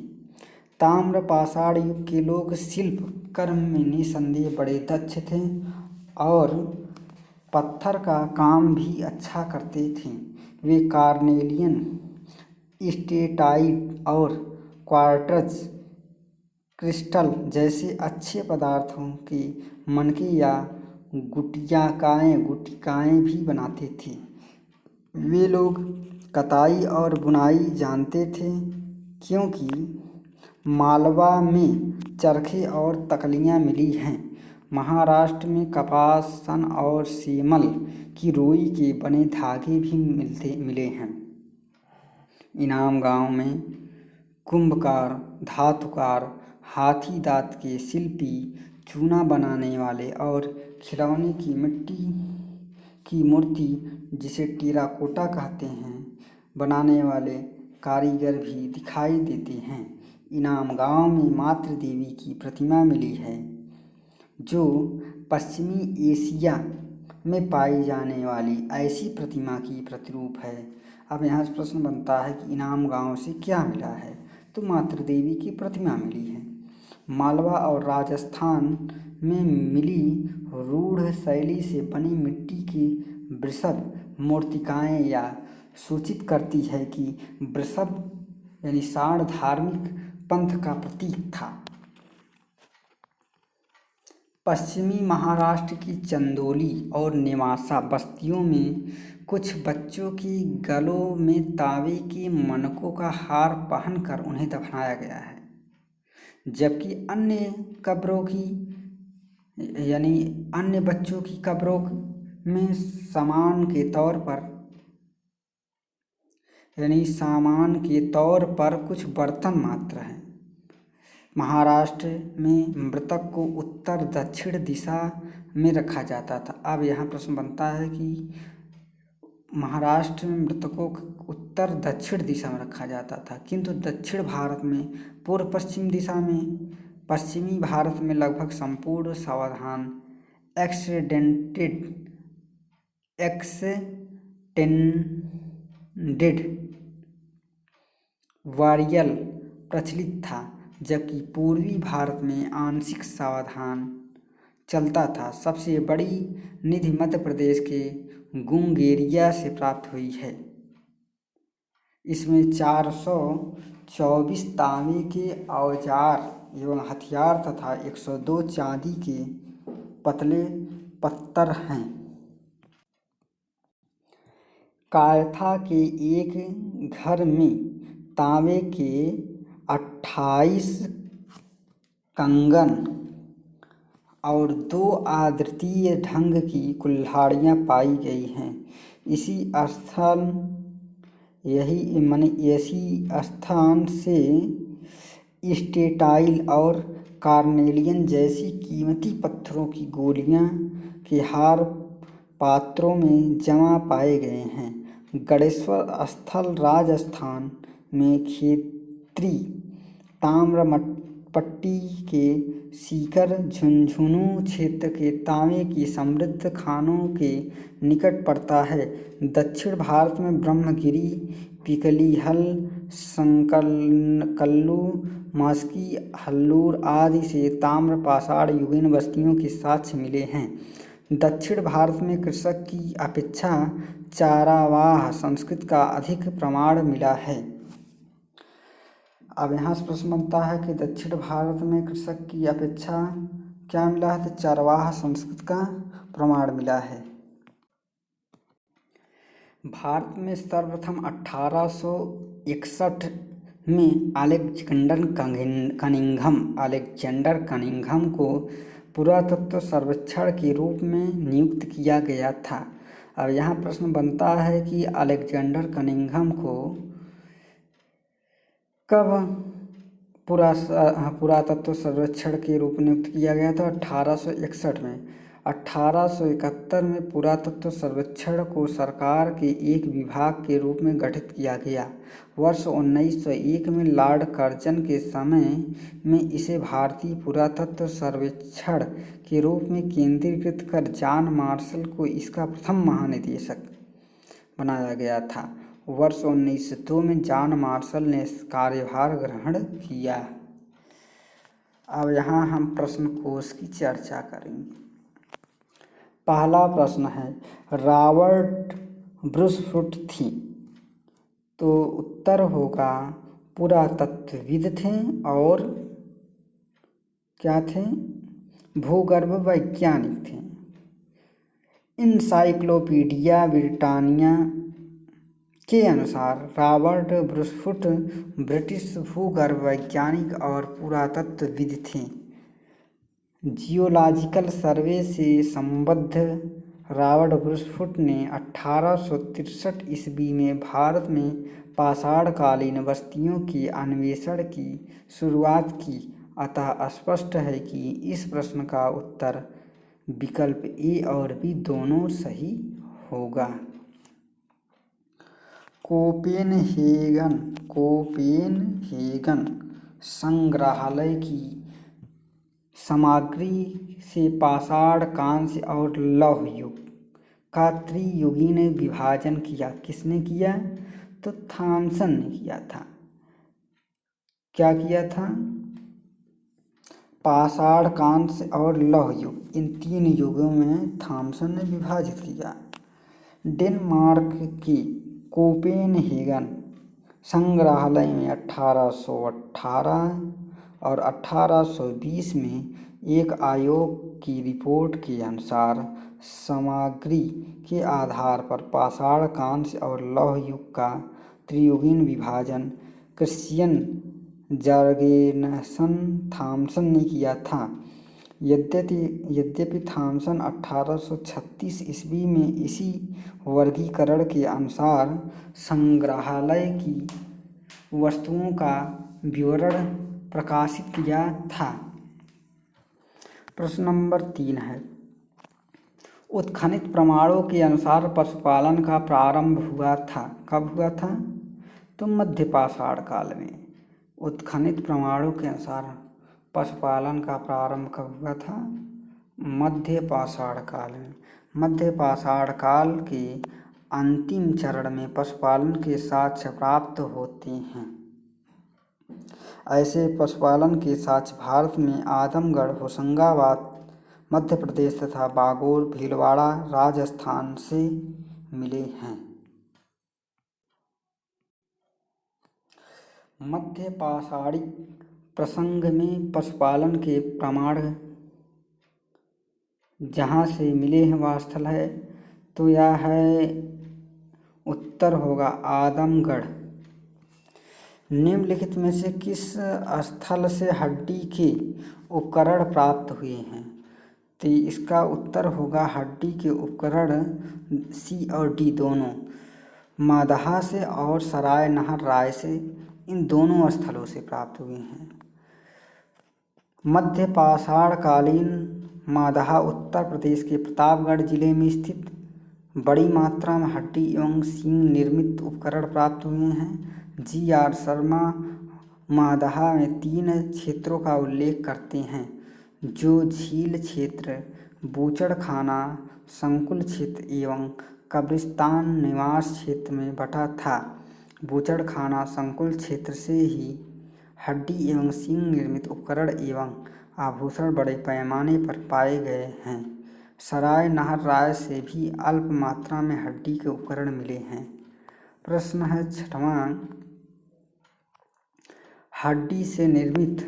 ताम्रपाषाण युग के लोग शिल्प कर्म में निसंदेह बड़े दक्ष थे और पत्थर का काम भी अच्छा करते थे। वे कार्नेलियन, स्टेटाइट और क्वार्ट्ज क्रिस्टल जैसे अच्छे पदार्थों के मनके या गुटिकाएँ भी बनाते थे। वे लोग कताई और बुनाई जानते थे, क्योंकि मालवा में चरखे और तकलियाँ मिली हैं। महाराष्ट्र में कपास, सन और सेमल की रोई के बने धागे भी मिले हैं। इनाम गांव में कुंभकार, धातुकार, हाथी दांत के शिल्पी, चूना बनाने वाले और खिलौने की मिट्टी की मूर्ति, जिसे टेराकोटा कहते हैं, बनाने वाले कारीगर भी दिखाई देते हैं। इनाम गांव में मातृ देवी की प्रतिमा मिली है, जो पश्चिमी एशिया में पाई जाने वाली ऐसी प्रतिमा की प्रतिरूप है। अब यहाँ से प्रश्न बनता है कि इनाम गांव से क्या मिला है, तो मातृ देवी की प्रतिमा मिली है। मालवा और राजस्थान में मिली रूढ़ शैली से बनी मिट्टी की वृषभ मूर्तिकाएँ या सूचित करती है कि वृषभ यानी सांड धार्मिक पंथ का प्रतीक था। पश्चिमी महाराष्ट्र की चंदोली और नेवासा बस्तियों में कुछ बच्चों की गलों में तांबे के मनकों का हार पहनकर उन्हें दफनाया गया है, जबकि अन्य बच्चों की कब्रों में सामान के तौर पर कुछ बर्तन मात्र हैं। महाराष्ट्र में मृतक को उत्तर दक्षिण दिशा में रखा जाता था। अब यहाँ प्रश्न बनता है कि महाराष्ट्र में मृतकों को उत्तर दक्षिण दिशा में रखा जाता था, किंतु दक्षिण भारत में पूर्व पश्चिम दिशा में, पश्चिमी भारत में लगभग संपूर्ण सावधान एक्सटेंडेड वारियल प्रचलित था, जबकि पूर्वी भारत में आंशिक सावधान चलता था। सबसे बड़ी निधि मध्य प्रदेश के गुंगेरिया से प्राप्त हुई है। इसमें 424 तांबे के औजार एवं हथियार तथा 102 चांदी के पतले पत्थर हैं। कायथा के एक घर में तांबे के 28 कंगन और 2 अद्वितीय ढंग की कुल्हाड़ियाँ पाई गई हैं। इसी स्थान से स्टेटाइल और कार्नेलियन जैसी कीमती पत्थरों की गोलियां के हार पात्रों में जमा पाए गए हैं। गणेश्वर स्थल राजस्थान में खेत्री ताम्रपट्टी के सीकर झुंझुनू क्षेत्र के तांबे की समृद्ध खानों के निकट पड़ता है। दक्षिण भारत में ब्रह्मगिरी, पिकलीहल, संकल्लू, मास्की, हल्लूर आदि से ताम्र पाषाण युगीन बस्तियों के साक्ष्य मिले हैं। दक्षिण भारत में कृषक की अपेक्षा चारावाह संस्कृति का अधिक प्रमाण मिला है। अब यहाँ से प्रश्न बनता है कि दक्षिण भारत में कृषक की अपेक्षा क्या मिला है, तो चारवाह संस्कृति का प्रमाण मिला है। भारत में सर्वप्रथम 1861 में अलेक्जेंडर कनिंघम को पुरातत्व सर्वेक्षण के रूप में नियुक्त किया गया था। अब यहाँ प्रश्न बनता है कि अलेक्जेंडर कनिंघम को कब पुरातत्व सर्वेक्षण के रूप में नियुक्त किया गया था? 1861 में। 1871 में पुरातत्व सर्वेक्षण को सरकार के एक विभाग के रूप में गठित किया गया। वर्ष 1901 में लॉर्ड कर्जन के समय में इसे भारतीय पुरातत्व सर्वेक्षण के रूप में केंद्रीकृत कर जॉन मार्शल को इसका प्रथम महानिदेशक बनाया गया था। वर्ष 1902 में जॉन मार्शल ने कार्यभार ग्रहण किया। अब यहाँ हम प्रश्न कोश की चर्चा करेंगे। पहला प्रश्न है, रॉबर्ट ब्रूस फुट थी, तो उत्तर होगा पुरातत्वविद थे और क्या थे? भूगर्भ वैज्ञानिक थे। इनसाइक्लोपीडिया ब्रिटानिया के अनुसार रॉबर्ट ब्रूस फुट ब्रिटिश भूगर्भ वैज्ञानिक और पुरातत्वविद थे। जियोलॉजिकल सर्वे से संबद्ध रॉबर्ट ब्रूसफुट ने 1863 ईस्वी में भारत में पाषाणकालीन बस्तियों के अन्वेषण की शुरुआत की। अतः स्पष्ट है कि इस प्रश्न का उत्तर विकल्प ए और बी दोनों सही होगा। कोपेनहेगन संग्रहालय की सामग्री से पाषाण, कांस्य और लौह युग का त्रियुगीन विभाजन किया। किसने किया? तो थॉमसन ने किया था। क्या किया था? पाषाण, कांस्य और लौह युग, इन 3 युगों में थॉमसन ने विभाजित किया। डेनमार्क के कोपेनहेगन संग्रहालय में 1818 और 1820 में एक आयोग की रिपोर्ट के अनुसार सामग्री के आधार पर पाषाण, कांस्य और लौह युग का त्रियुगीन विभाजन क्रिश्चियन जर्गेनसन थॉमसन ने किया था। यद्यपि थॉमसन 1836 ईस्वी में इसी वर्गीकरण के अनुसार संग्रहालय की वस्तुओं का विवरण प्रकाशित किया था। प्रश्न नंबर 3 है, उत्खनित प्रमाणों के अनुसार पशुपालन का प्रारंभ हुआ था। कब हुआ था? तो मध्य पाषाण काल में। उत्खनित प्रमाणों के अनुसार पशुपालन का प्रारंभ कब हुआ था? मध्य पाषाण काल में। मध्य पाषाण काल के अंतिम चरण में पशुपालन के साक्ष्य प्राप्त होते हैं। ऐसे पशुपालन के साक्ष्य भारत में आजमगढ़, होशंगाबाद मध्य प्रदेश तथा बागोर, भीलवाड़ा राजस्थान से मिले हैं। मध्य पाषाणिक प्रसंग में पशुपालन के प्रमाण जहाँ से मिले हैं वह स्थल है, तो यह है उत्तर होगा आजमगढ़। निम्नलिखित में से किस स्थल से हड्डी के उपकरण प्राप्त हुए हैं? तो इसका उत्तर होगा हड्डी के उपकरण सी और डी दोनों, मादहा से और सराय नहर राय से, इन दोनों स्थलों से प्राप्त हुए हैं। मध्य पाषाणकालीन मादहा उत्तर प्रदेश के प्रतापगढ़ जिले में स्थित बड़ी मात्रा में हड्डी एवं सींग निर्मित उपकरण प्राप्त हुए हैं। जी.आर. शर्मा मादहा में 3 क्षेत्रों का उल्लेख करते हैं, जो झील क्षेत्र, बूचड़खाना संकुल क्षेत्र एवं कब्रिस्तान निवास क्षेत्र में बटा था। बूचड़खाना संकुल क्षेत्र से ही हड्डी एवं सींग निर्मित उपकरण एवं आभूषण बड़े पैमाने पर पाए गए हैं। सराय नहर राय से भी अल्प मात्रा में हड्डी के उपकरण मिले हैं। प्रश्न है 6वां, हड्डी से निर्मित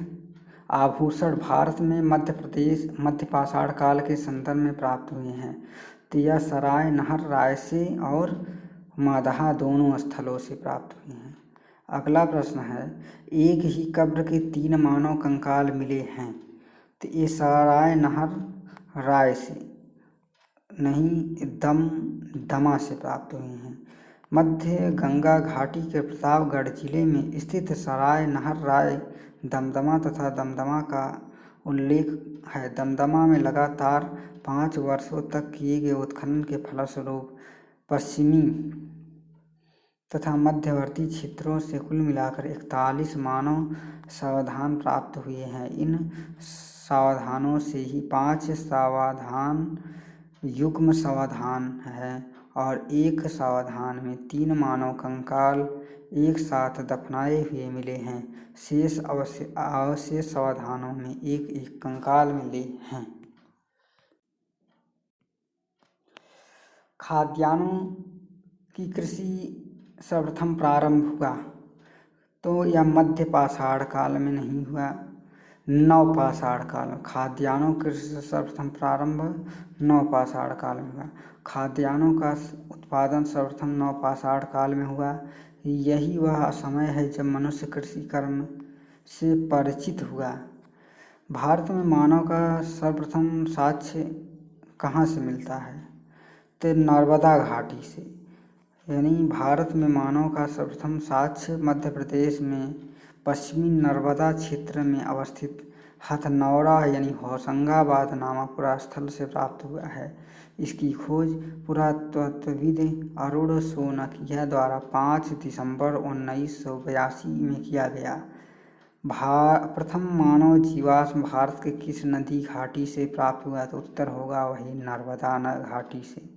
आभूषण भारत में मध्य पाषाण काल के संदर्भ में प्राप्त हुए हैं। तो यह सराय नहर राय से और मादहा दोनों स्थलों से प्राप्त हुए हैं। अगला प्रश्न है, एक ही कब्र के 3 मानव कंकाल मिले हैं। तो ये सराय नहर राय से नहीं, दमा से प्राप्त हुए हैं। मध्य गंगा घाटी के प्रतापगढ़ जिले में स्थित सराय नहर राय दमदमा तथा दमदमा का उल्लेख है। दमदमा में लगातार 5 वर्षों तक किए गए उत्खनन के फलस्वरूप पश्चिमी तथा मध्यवर्ती क्षेत्रों से कुल मिलाकर 41 मानव सावधान प्राप्त हुए हैं। इन सावधानों से ही 5 सावधान युग्म सावधान है और एक सावधान में 3 मानव कंकाल एक साथ दफनाए हुए मिले हैं। शेष अवशेष सावधानों में एक एक कंकाल मिले हैं। खाद्यान्नों की कृषि सर्वप्रथम प्रारंभ हुआ, तो यह मध्य पाषाण काल में नहीं हुआ, नव पाषाण काल में। खाद्यान्नों कृषि सर्वप्रथम प्रारंभ नव पाषाण काल में हुआ। खाद्यान्नों का उत्पादन सर्वप्रथम नव पाषाण काल में हुआ। यही वह समय है जब मनुष्य कृषि कर्म से परिचित हुआ। भारत में मानव का सर्वप्रथम साक्ष्य कहाँ से मिलता है? तो नर्मदा घाटी से, यानी भारत में मानव का सर्वप्रथम साक्ष्य मध्य प्रदेश में पश्चिमी नर्मदा क्षेत्र में अवस्थित हथनौरा यानी होशंगाबाद नामक पुरास्थल से प्राप्त हुआ है। इसकी खोज पुरातत्वविद अरुण शोनकिया द्वारा 5 दिसंबर 1982 में किया गया। प्रथम मानव जीवाश्म भारत के किस नदी घाटी से प्राप्त हुआ? तो उत्तर होगा वही नर्मदा घाटी से।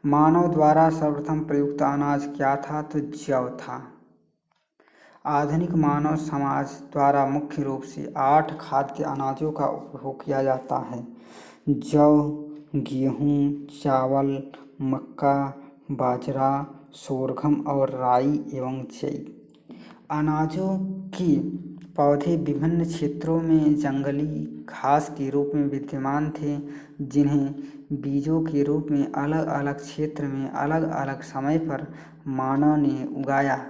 मानव द्वारा सर्वप्रथम प्रयुक्त अनाज क्या था? तो जौ था। आधुनिक मानव समाज द्वारा मुख्य रूप से 8 खाद्य अनाजों का उपभोग किया जाता है: जौ, गेहूँ, चावल, मक्का, बाजरा, सोरगम और राई एवं जई। अनाजों के पौधे विभिन्न क्षेत्रों में जंगली घास के रूप में विद्यमान थे, जिन्हें बीजों के रूप में अलग अलग क्षेत्र में अलग अलग समय पर मानव ने उगाया।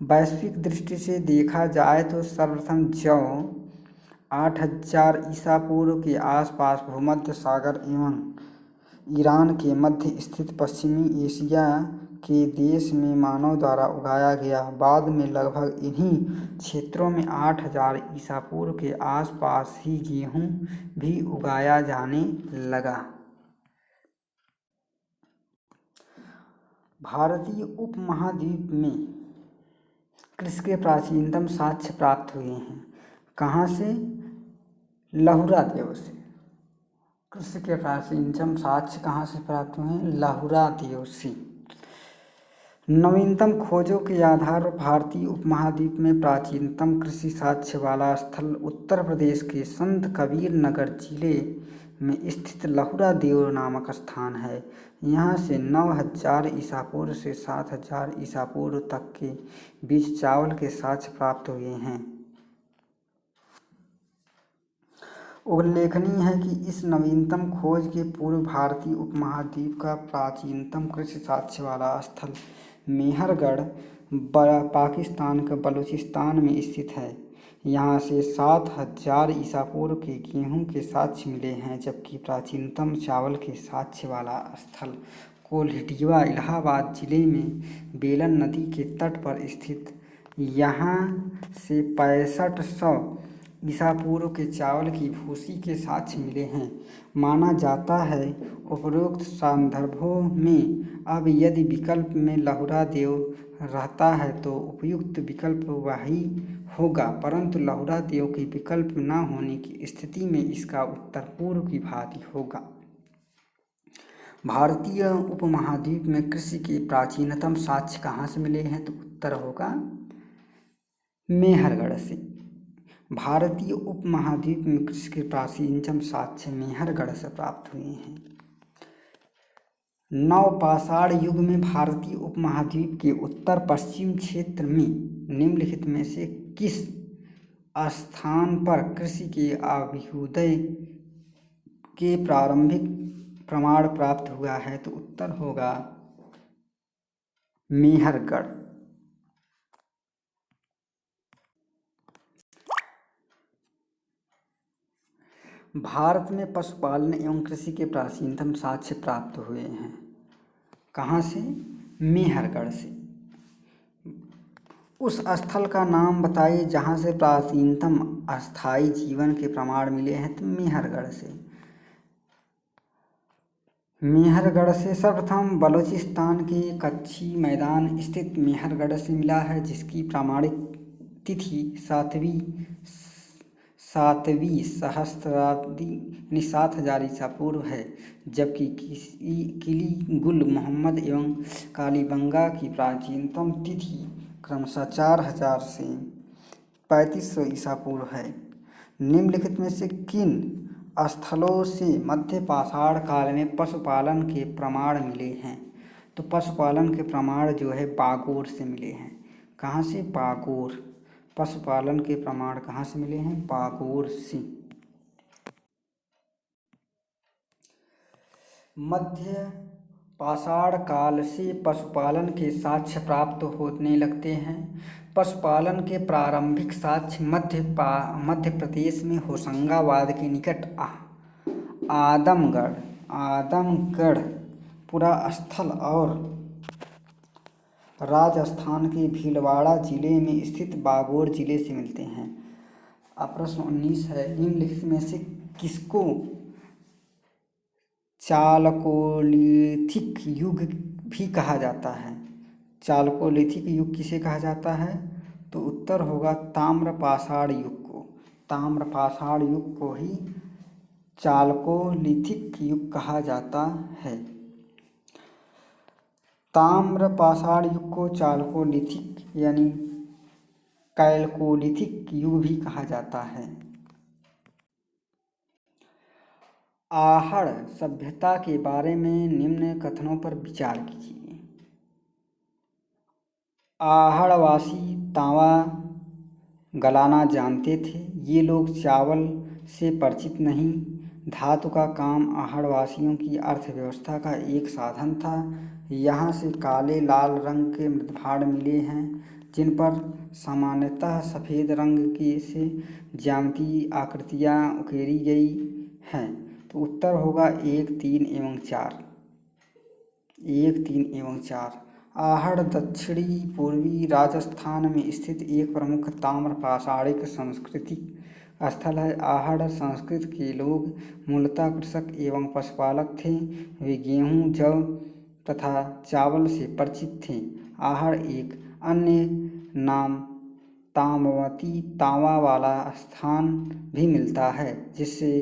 वैश्विक दृष्टि से देखा जाए तो सर्वप्रथम जौ 8000 ईसा पूर्व के आसपास भूमध्य सागर एवं ईरान के मध्य स्थित पश्चिमी एशिया के देश में मानव द्वारा उगाया गया। बाद में लगभग इन्हीं क्षेत्रों में 8000 ईसा पूर्व के आसपास ही गेहूँ भी उगाया जाने लगा। भारतीय उपमहाद्वीप में कृषि के प्राचीनतम साक्ष्य प्राप्त हुए हैं। कहाँ से? लहुरा देव से। कृषि के प्राचीनतम साक्ष्य कहाँ से प्राप्त हुए हैं? लहुरा देव से। नवीनतम खोजों के आधार पर भारतीय उपमहाद्वीप में प्राचीनतम कृषि साक्ष्य वाला स्थल उत्तर प्रदेश के संत कबीर नगर जिले में स्थित लहुरा देव नामक स्थान है। यहाँ से 9000 ईसा पूर्व से 7000 ईसा पूर्व तक के बीच चावल के साक्ष्य प्राप्त हुए हैं। उल्लेखनीय है कि इस नवीनतम खोज के पूर्व भारतीय उपमहाद्वीप का प्राचीनतम कृषि साक्ष्य वाला स्थल मेहरगढ़ पाकिस्तान के बलूचिस्तान में स्थित है। यहाँ से 7000 ईसा पूर्व के गेहूँ के साक्ष्य मिले हैं, जबकि प्राचीनतम चावल के साक्ष्य वाला स्थल कोल्हटिया इलाहाबाद जिले में बेलन नदी के तट पर स्थित, यहाँ से 6500 ईसा पूर्व के चावल की भूसी के साक्ष्य मिले हैं। माना जाता है उपरोक्त संदर्भों में अब यदि विकल्प में लहुरा देव रहता है तो उपयुक्त विकल्प वही होगा, परंतु लहुरा देव के विकल्प न होने की स्थिति में इसका उत्तर पूर्व की भांति होगा। भारतीय उपमहाद्वीप में कृषि के प्राचीनतम साक्ष्य कहाँ से मिले हैं? तो उत्तर होगा मेहरगढ़ से। भारतीय उपमहाद्वीप में कृषि के प्राचीनतम साक्ष्य मेहरगढ़ से प्राप्त हुए हैं। नवपाषाण युग में भारतीय उपमहाद्वीप के उत्तर पश्चिम क्षेत्र में निम्नलिखित में से किस स्थान पर कृषि के अभ्युदय के प्रारंभिक प्रमाण प्राप्त हुआ है? तो उत्तर होगा मेहरगढ़। भारत में पशुपालन एवं कृषि के प्राचीनतम साक्ष्य प्राप्त हुए हैं। कहाँ से? मेहरगढ़ से। उस स्थल का नाम बताइए जहाँ से प्राचीनतम अस्थायी जीवन के प्रमाण मिले हैं? तो मेहरगढ़ से। मेहरगढ़ से सर्वप्रथम बलूचिस्तान के कच्ची मैदान स्थित मेहरगढ़ से मिला है, जिसकी प्रमाणिक तिथि 7वीं सहस्त्राब्दी यानी 7000 ईसा पूर्व है, जबकि किलीगुल मोहम्मद एवं कालीबंगा की प्राचीनतम तिथि क्रमशः 4000 से 3500 ईसा पूर्व है। निम्नलिखित में से किन स्थलों से मध्य पाषाण काल में पशुपालन के प्रमाण मिले हैं? तो पशुपालन के प्रमाण जो है बागोर से मिले हैं। कहाँ से? बागोर। पशुपालन के प्रमाण कहाँ से मिले हैं? बागोर से। मध्य पाषाण काल से पशुपालन के साक्ष्य प्राप्त होने लगते हैं। पशुपालन के प्रारंभिक साक्ष्य मध्य प्रदेश में होशंगाबाद के निकट आदमगढ़ पुरा स्थल और राजस्थान के भीलवाड़ा जिले में स्थित बागोर जिले से मिलते हैं। अब प्रश्न 19 है, निम्नलिखित में से किसको चालकोलिथिक युग भी कहा जाता है? चालकोलिथिक युग किसे कहा जाता है? तो उत्तर होगा ताम्रपाषाण युग को। ताम्रपाषाण युग को ही चालकोलिथिक युग कहा जाता है। ताम्रपाषाण युग को चालकोलिथिक यानी कैलकोलिथिक युग भी कहा जाता है। आहड़ सभ्यता के बारे में निम्न कथनों पर विचार कीजिए। आहड़वासी तांबा गलाना जानते थे। ये लोग चावल से परिचित नहीं। धातु का काम आहड़वासियों की अर्थव्यवस्था का एक साधन था। यहाँ से काले लाल रंग के मृद्भांड मिले हैं जिन पर सामान्यतः सफ़ेद रंग की से ज्यामितीय आकृतियाँ उकेरी गई हैं। तो उत्तर होगा 1, 3 एवं 4। 1, 3 एवं 4। आहड़ दक्षिणी पूर्वी राजस्थान में स्थित एक प्रमुख ताम्रपाषाणिक सांस्कृतिक स्थल है। आहड़ संस्कृत के लोग मूलतः कृषक एवं पशुपालक थे। वे गेहूँ, जौ तथा चावल से परिचित थे। आहड़ एक अन्य नाम ताम्रवती तांबा वाला स्थान भी मिलता है, जिससे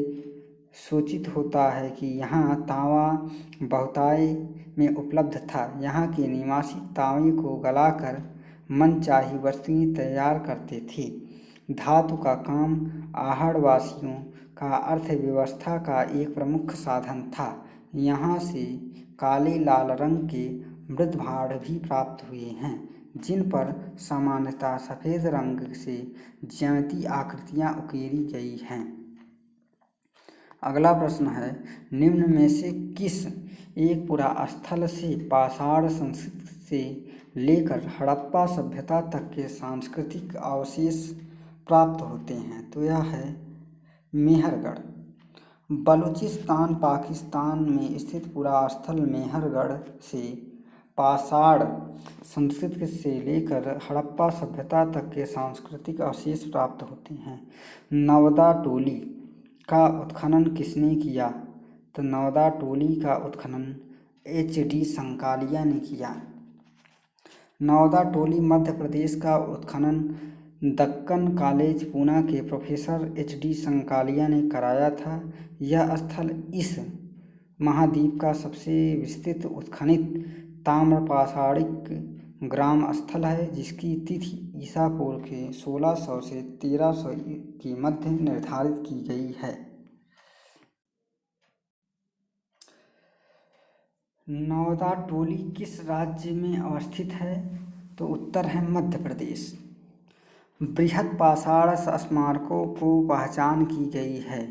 सूचित होता है कि यहाँ तांबा बहुतायत में उपलब्ध था। यहाँ के निवासी तांबे को गलाकर मनचाही वस्तुएं तैयार करते थे। धातु का काम आहड़वासियों का अर्थव्यवस्था का एक प्रमुख साधन था। यहाँ से काले लाल रंग के मृद्भांड भी प्राप्त हुए हैं जिन पर सामान्यतः सफ़ेद रंग से ज्यामितीय आकृतियाँ उकेरी गई हैं। अगला प्रश्न है, निम्न में से किस एक पुरा स्थल से पाषाण संस्कृति से लेकर हड़प्पा सभ्यता तक के सांस्कृतिक अवशेष प्राप्त होते हैं? तो यह है मेहरगढ़। बलूचिस्तान पाकिस्तान में स्थित पुरा स्थल मेहरगढ़ से पाषाण संस्कृति से लेकर हड़प्पा सभ्यता तक के सांस्कृतिक अवशेष प्राप्त होते हैं। नवदा टोली का उत्खनन किसने किया? तो नवदा टोली का उत्खनन HD संकालिया ने किया। नवदा टोली मध्य प्रदेश का उत्खनन दक्कन कॉलेज पूना के प्रोफेसर HD संकालिया ने कराया था। यह स्थल इस महाद्वीप का सबसे विस्तृत उत्खनित ताम्रपाषाणिक ग्राम स्थल है, जिसकी तिथि ईसा पूर्व के 1600 से 1300 के मध्य निर्धारित की गई है। नवदा टोली किस राज्य में अवस्थित है? तो उत्तर है मध्य प्रदेश। बृहद पाषाण स्मारकों को पहचान की गई है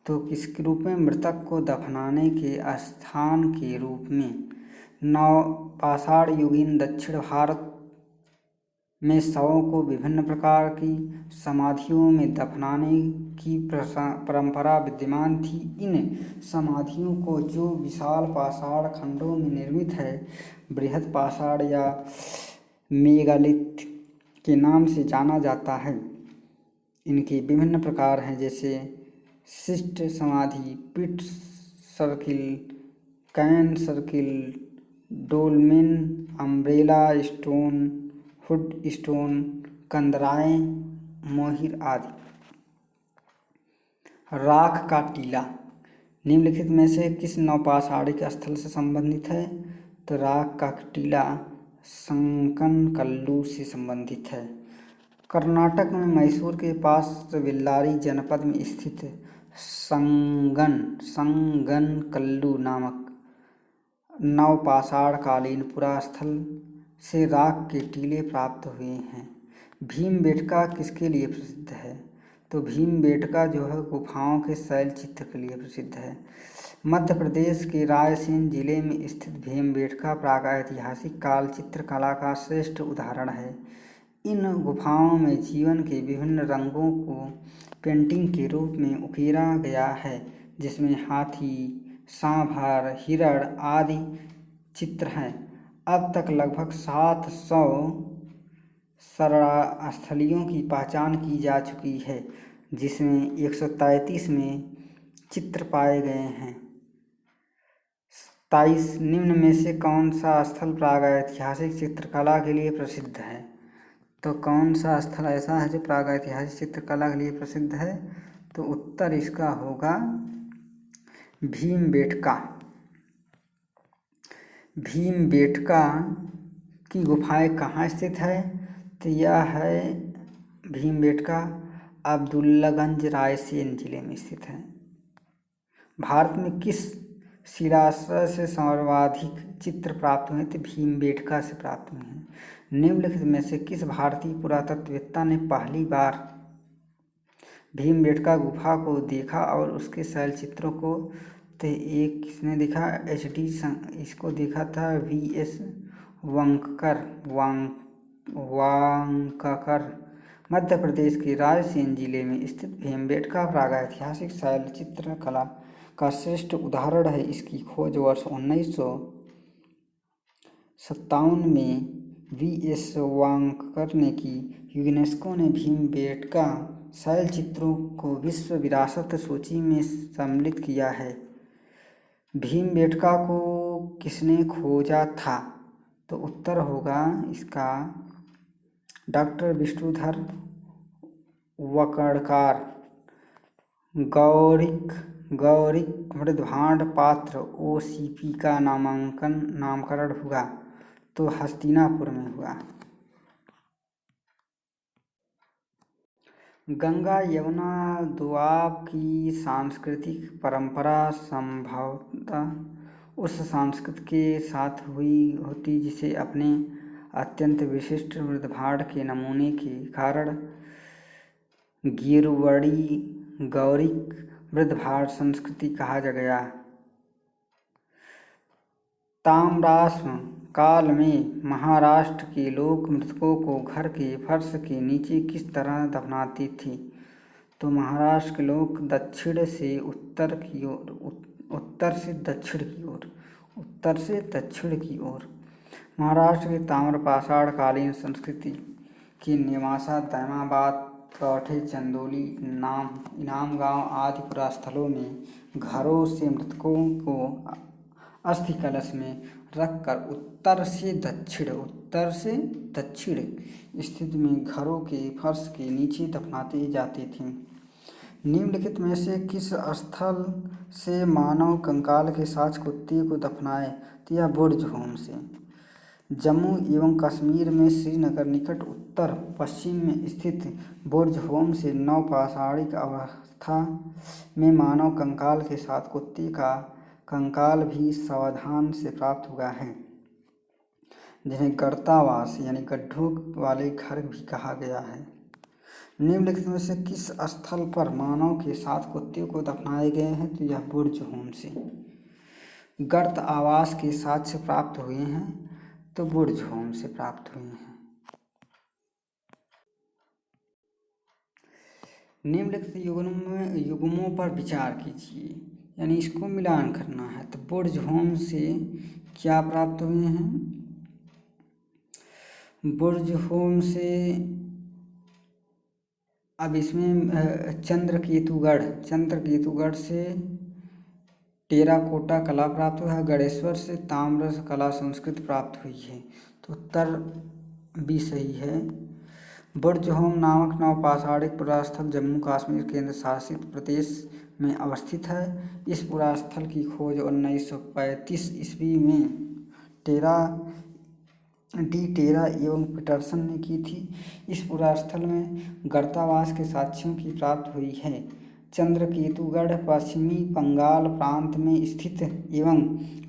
तो किसके रूप में? मृतक को दफनाने के स्थान के रूप में। नव पाषाण युगीन दक्षिण भारत में शवों को विभिन्न प्रकार की समाधियों में दफनाने की परंपरा विद्यमान थी। इन समाधियों को जो विशाल पाषाण खंडों में निर्मित है, बृहद पाषाण या मेगालिथ के नाम से जाना जाता है। इनके विभिन्न प्रकार हैं, जैसे शिष्ट समाधि, pit circle, cairn circle, dolmen, umbrella stone, hood stone, कंदराए, मोहिर आदि। राख का टीला निम्नलिखित में से किस नवपाषाणिक स्थल से संबंधित है? तो राख का टीला संकनकल्लू से संबंधित है। कर्नाटक में मैसूर के पास बेल्लारी जनपद में स्थित संगनकल्लू नामक नवपाषाण कालीन पुरा स्थल से राख के टीले प्राप्त हुए हैं। भीमबेटका किसके लिए प्रसिद्ध है? तो भीमबेटका जो है गुफाओं के शैल चित्र के लिए प्रसिद्ध है। मध्य प्रदेश के रायसेन जिले में स्थित भीमबेटका प्रागैतिहासिक काल चित्रकला का श्रेष्ठ उदाहरण है। इन गुफाओं में जीवन के विभिन्न रंगों को पेंटिंग के रूप में उकेरा गया है, जिसमें हाथी, सांभर, हिरण आदि चित्र हैं। अब तक लगभग 700 शरणास्थलियों की पहचान की जा चुकी है, जिसमें 133 में चित्र पाए गए हैं। 27 निम्न में से कौन सा स्थल प्रागैतिहासिक चित्रकला के लिए प्रसिद्ध है? तो कौन सा स्थल ऐसा है जो प्रागैतिहासिक चित्रकला के लिए प्रसिद्ध है? तो उत्तर इसका होगा भीमबेटका। भीमबेटका की गुफाएं कहाँ स्थित है? तो यह है भीमबेटका अब्दुल्लागंज रायसेन जिले में स्थित है। भारत में किस शिलाश्रय से सर्वाधिक चित्र प्राप्त हुए? तो भीमबेटका से प्राप्त हुए हैं। निम्नलिखित में से किस भारतीय पुरातत्ववेत्ता ने पहली बार भीमबेटका गुफा को देखा और उसके शैल चित्रों को? तो एक किसने देखा? HD इसको देखा था VS वांककर। मध्य प्रदेश के रायसेन जिले में स्थित भीमबेटका प्रागैतिहासिक शैल चित्रकला का श्रेष्ठ उदाहरण है। इसकी खोज वर्ष 1957 में VS वांककर ने की। यूनेस्को ने भीमबेटका शैल चित्रों को विश्व विरासत सूची में सम्मिलित किया है। भीमबेटका को किसने खोजा था? तो उत्तर होगा इसका डॉक्टर विष्णुधर वकड़कार। गौरिक मृदभांड पात्र OCP का नामकरण हुआ? तो हस्तिनापुर में हुआ। गंगा यमुना दोआब की सांस्कृतिक परंपरा संभवतः उस संस्कृति के साथ होती जिसे अपने अत्यंत विशिष्ट मृदभांड के नमूने के कारण गौरिक मृदभांड संस्कृति कहा गया। ताम्राश्म काल में महाराष्ट्र के लोग मृतकों को घर के फर्श के नीचे किस तरह दफनाते थे? तो महाराष्ट्र के लोग उत्तर से दक्षिण की ओर। महाराष्ट्र के ताम्रपाषाण कालीन संस्कृति के नेवासा, दैमाबाद, कौठे, चंदोली, इनाम गांव आदि पुरास्थलों में घरों से मृतकों को अस्थि कलश में रखकर उत्तर से दक्षिण स्थिति में घरों के फर्श के नीचे दफनाते जाते थे। निम्नलिखित में से किस स्थल से मानव कंकाल के साथ कुत्ते को दफनाए? तो यह बुर्ज होम से। जम्मू एवं कश्मीर में श्रीनगर निकट उत्तर पश्चिम में स्थित बुर्ज होम से नवपाषाणिक अवस्था में मानव कंकाल के साथ कुत्ते का कंकाल भी सावधान से प्राप्त हुआ है, जिन्हें गर्तावास यानी गड्ढों वाले घर भी कहा गया है। निम्नलिखित में से किस स्थल पर मानव के साथ कुत्ते को दफनाए गए हैं? तो यह बुर्ज होम से। गर्त आवास के साक्ष्य प्राप्त हुए हैं? तो बुर्ज होम से प्राप्त हुए हैं। निम्नलिखित युग्मों पर विचार कीजिए, यानी इसको मिलान करना है। तो बुर्ज होम से क्या प्राप्त हुए हैं? बुर्ज होम से अब इसमें चंद्रकेतुगढ़ से टेराकोटा कला प्राप्त हुआ है। गणेश्वर से ताम्र कला संस्कृति प्राप्त हुई है। तो उत्तर भी सही है। बुर्ज होम नामक नवपाषाणिक पुरास्थल जम्मू कश्मीर केंद्र शासित प्रदेश में अवस्थित है। इस पुरास्थल की खोज 1935 ईस्वी में टेरा एवं पीटरसन ने की थी। इस पुरास्थल में गर्तावास के साक्ष्यों की प्राप्त हुई है। चंद्रकेतुगढ़ पश्चिमी बंगाल प्रांत में स्थित एवं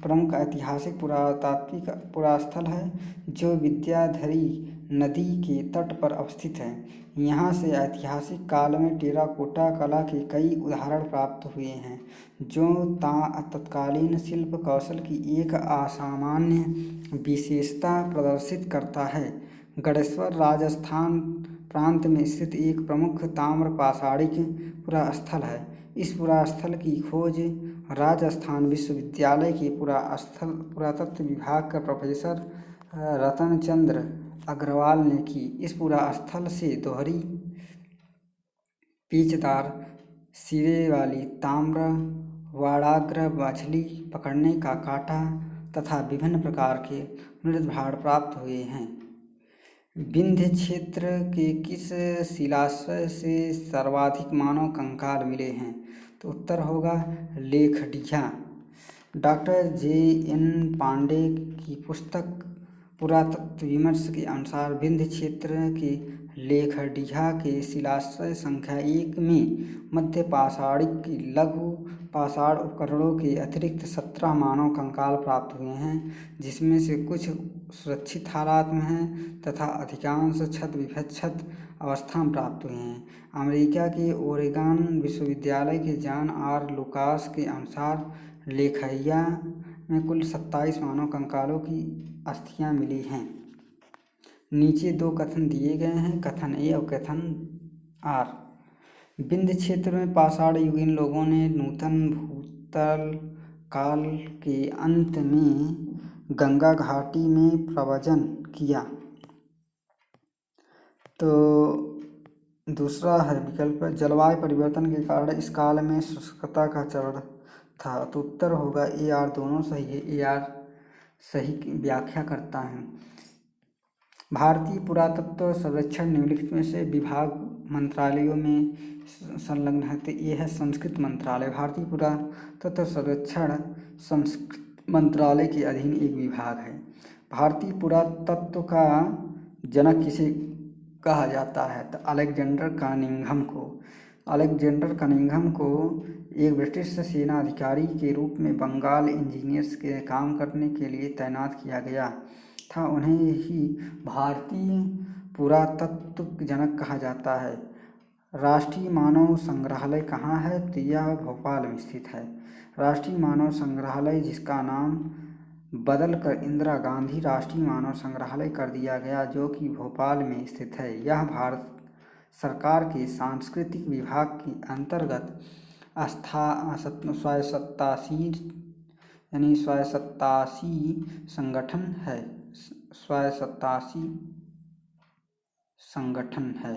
प्रमुख ऐतिहासिक पुरातात्विक पुरास्थल है, जो विद्याधरी नदी के तट पर अवस्थित है। यहाँ से ऐतिहासिक काल में टेराकोटा कला के कई उदाहरण प्राप्त हुए हैं, जो तत्कालीन शिल्प कौशल की एक असामान्य विशेषता प्रदर्शित करता है। गणेश्वर राजस्थान प्रांत में स्थित एक प्रमुख ताम्रपाषाणिक पुरास्थल है। इस पुरास्थल की खोज राजस्थान विश्वविद्यालय के पुरातत्व विभाग का प्रोफेसर रतन चंद्र अग्रवाल ने की। इस पुरास्थल से दोहरी पेचदार सिरे वाली ताम्र वाड़ाग्र मछली पकड़ने का कांटा तथा विभिन्न प्रकार के मृद भांड प्राप्त हुए हैं। विंध्य क्षेत्र के किस शिलाश्रय से सर्वाधिक मानव कंकाल मिले हैं? तो उत्तर होगा लेखडीहा। Doctor J.N. पांडे की पुस्तक पुरातत्व विमर्श के अनुसार विंध्य क्षेत्र के लेखडीहा के शिलाश्रय संख्या 1 में मध्य पाषाणिक लघु पाषाण उपकरणों के अतिरिक्त 17 मानव कंकाल प्राप्त हुए हैं, जिसमें से कुछ सुरक्षित हालात में हैं तथा अधिकांश क्षत विक्षत अवस्था में प्राप्त हुए हैं। अमेरिका के ओरेगन विश्वविद्यालय के जॉन आर लुकास के अनुसार लेखडीहा में कुल 27 मानव कंकालों की अस्थियां मिली हैं। नीचे 2 कथन दिए गए हैं, कथन ए और कथन आर। विंध्य क्षेत्र में पाषाण युगीन लोगों ने नूतन भूतल काल के अंत में गंगा घाटी में प्रव्रजन किया। तो दूसरा है विकल्प जलवायु परिवर्तन के कारण इस काल में शुष्कता का चरण था। तो उत्तर होगा ए आर, दोनों सही है। ए आर सही व्याख्या करता है। भारतीय पुरातत्व सर्वेक्षण निम्नलिखित में से विभाग मंत्रालयों में संलग्न है। तो ये है संस्कृत मंत्रालय। भारतीय पुरातत्व सर्वेक्षण संस्कृत मंत्रालय के अधीन एक विभाग है। भारतीय पुरातत्व का जनक किसे कहा जाता है? तो अलेक्जेंडर कनिंघम को। अलेक्जेंडर कनिंघम को एक ब्रिटिश सेना अधिकारी के रूप में बंगाल इंजीनियर्स के काम करने के लिए तैनात किया गया था। उन्हें ही भारतीय पुरातत्व जनक कहा जाता है। राष्ट्रीय मानव संग्रहालय कहाँ है? तो यह भोपाल में स्थित है। राष्ट्रीय मानव संग्रहालय, जिसका नाम बदलकर इंदिरा गांधी राष्ट्रीय मानव संग्रहालय कर दिया गया, जो कि भोपाल में स्थित है, यह भारत सरकार के सांस्कृतिक विभाग के अंतर्गत स्वायत्तशासी संगठन है।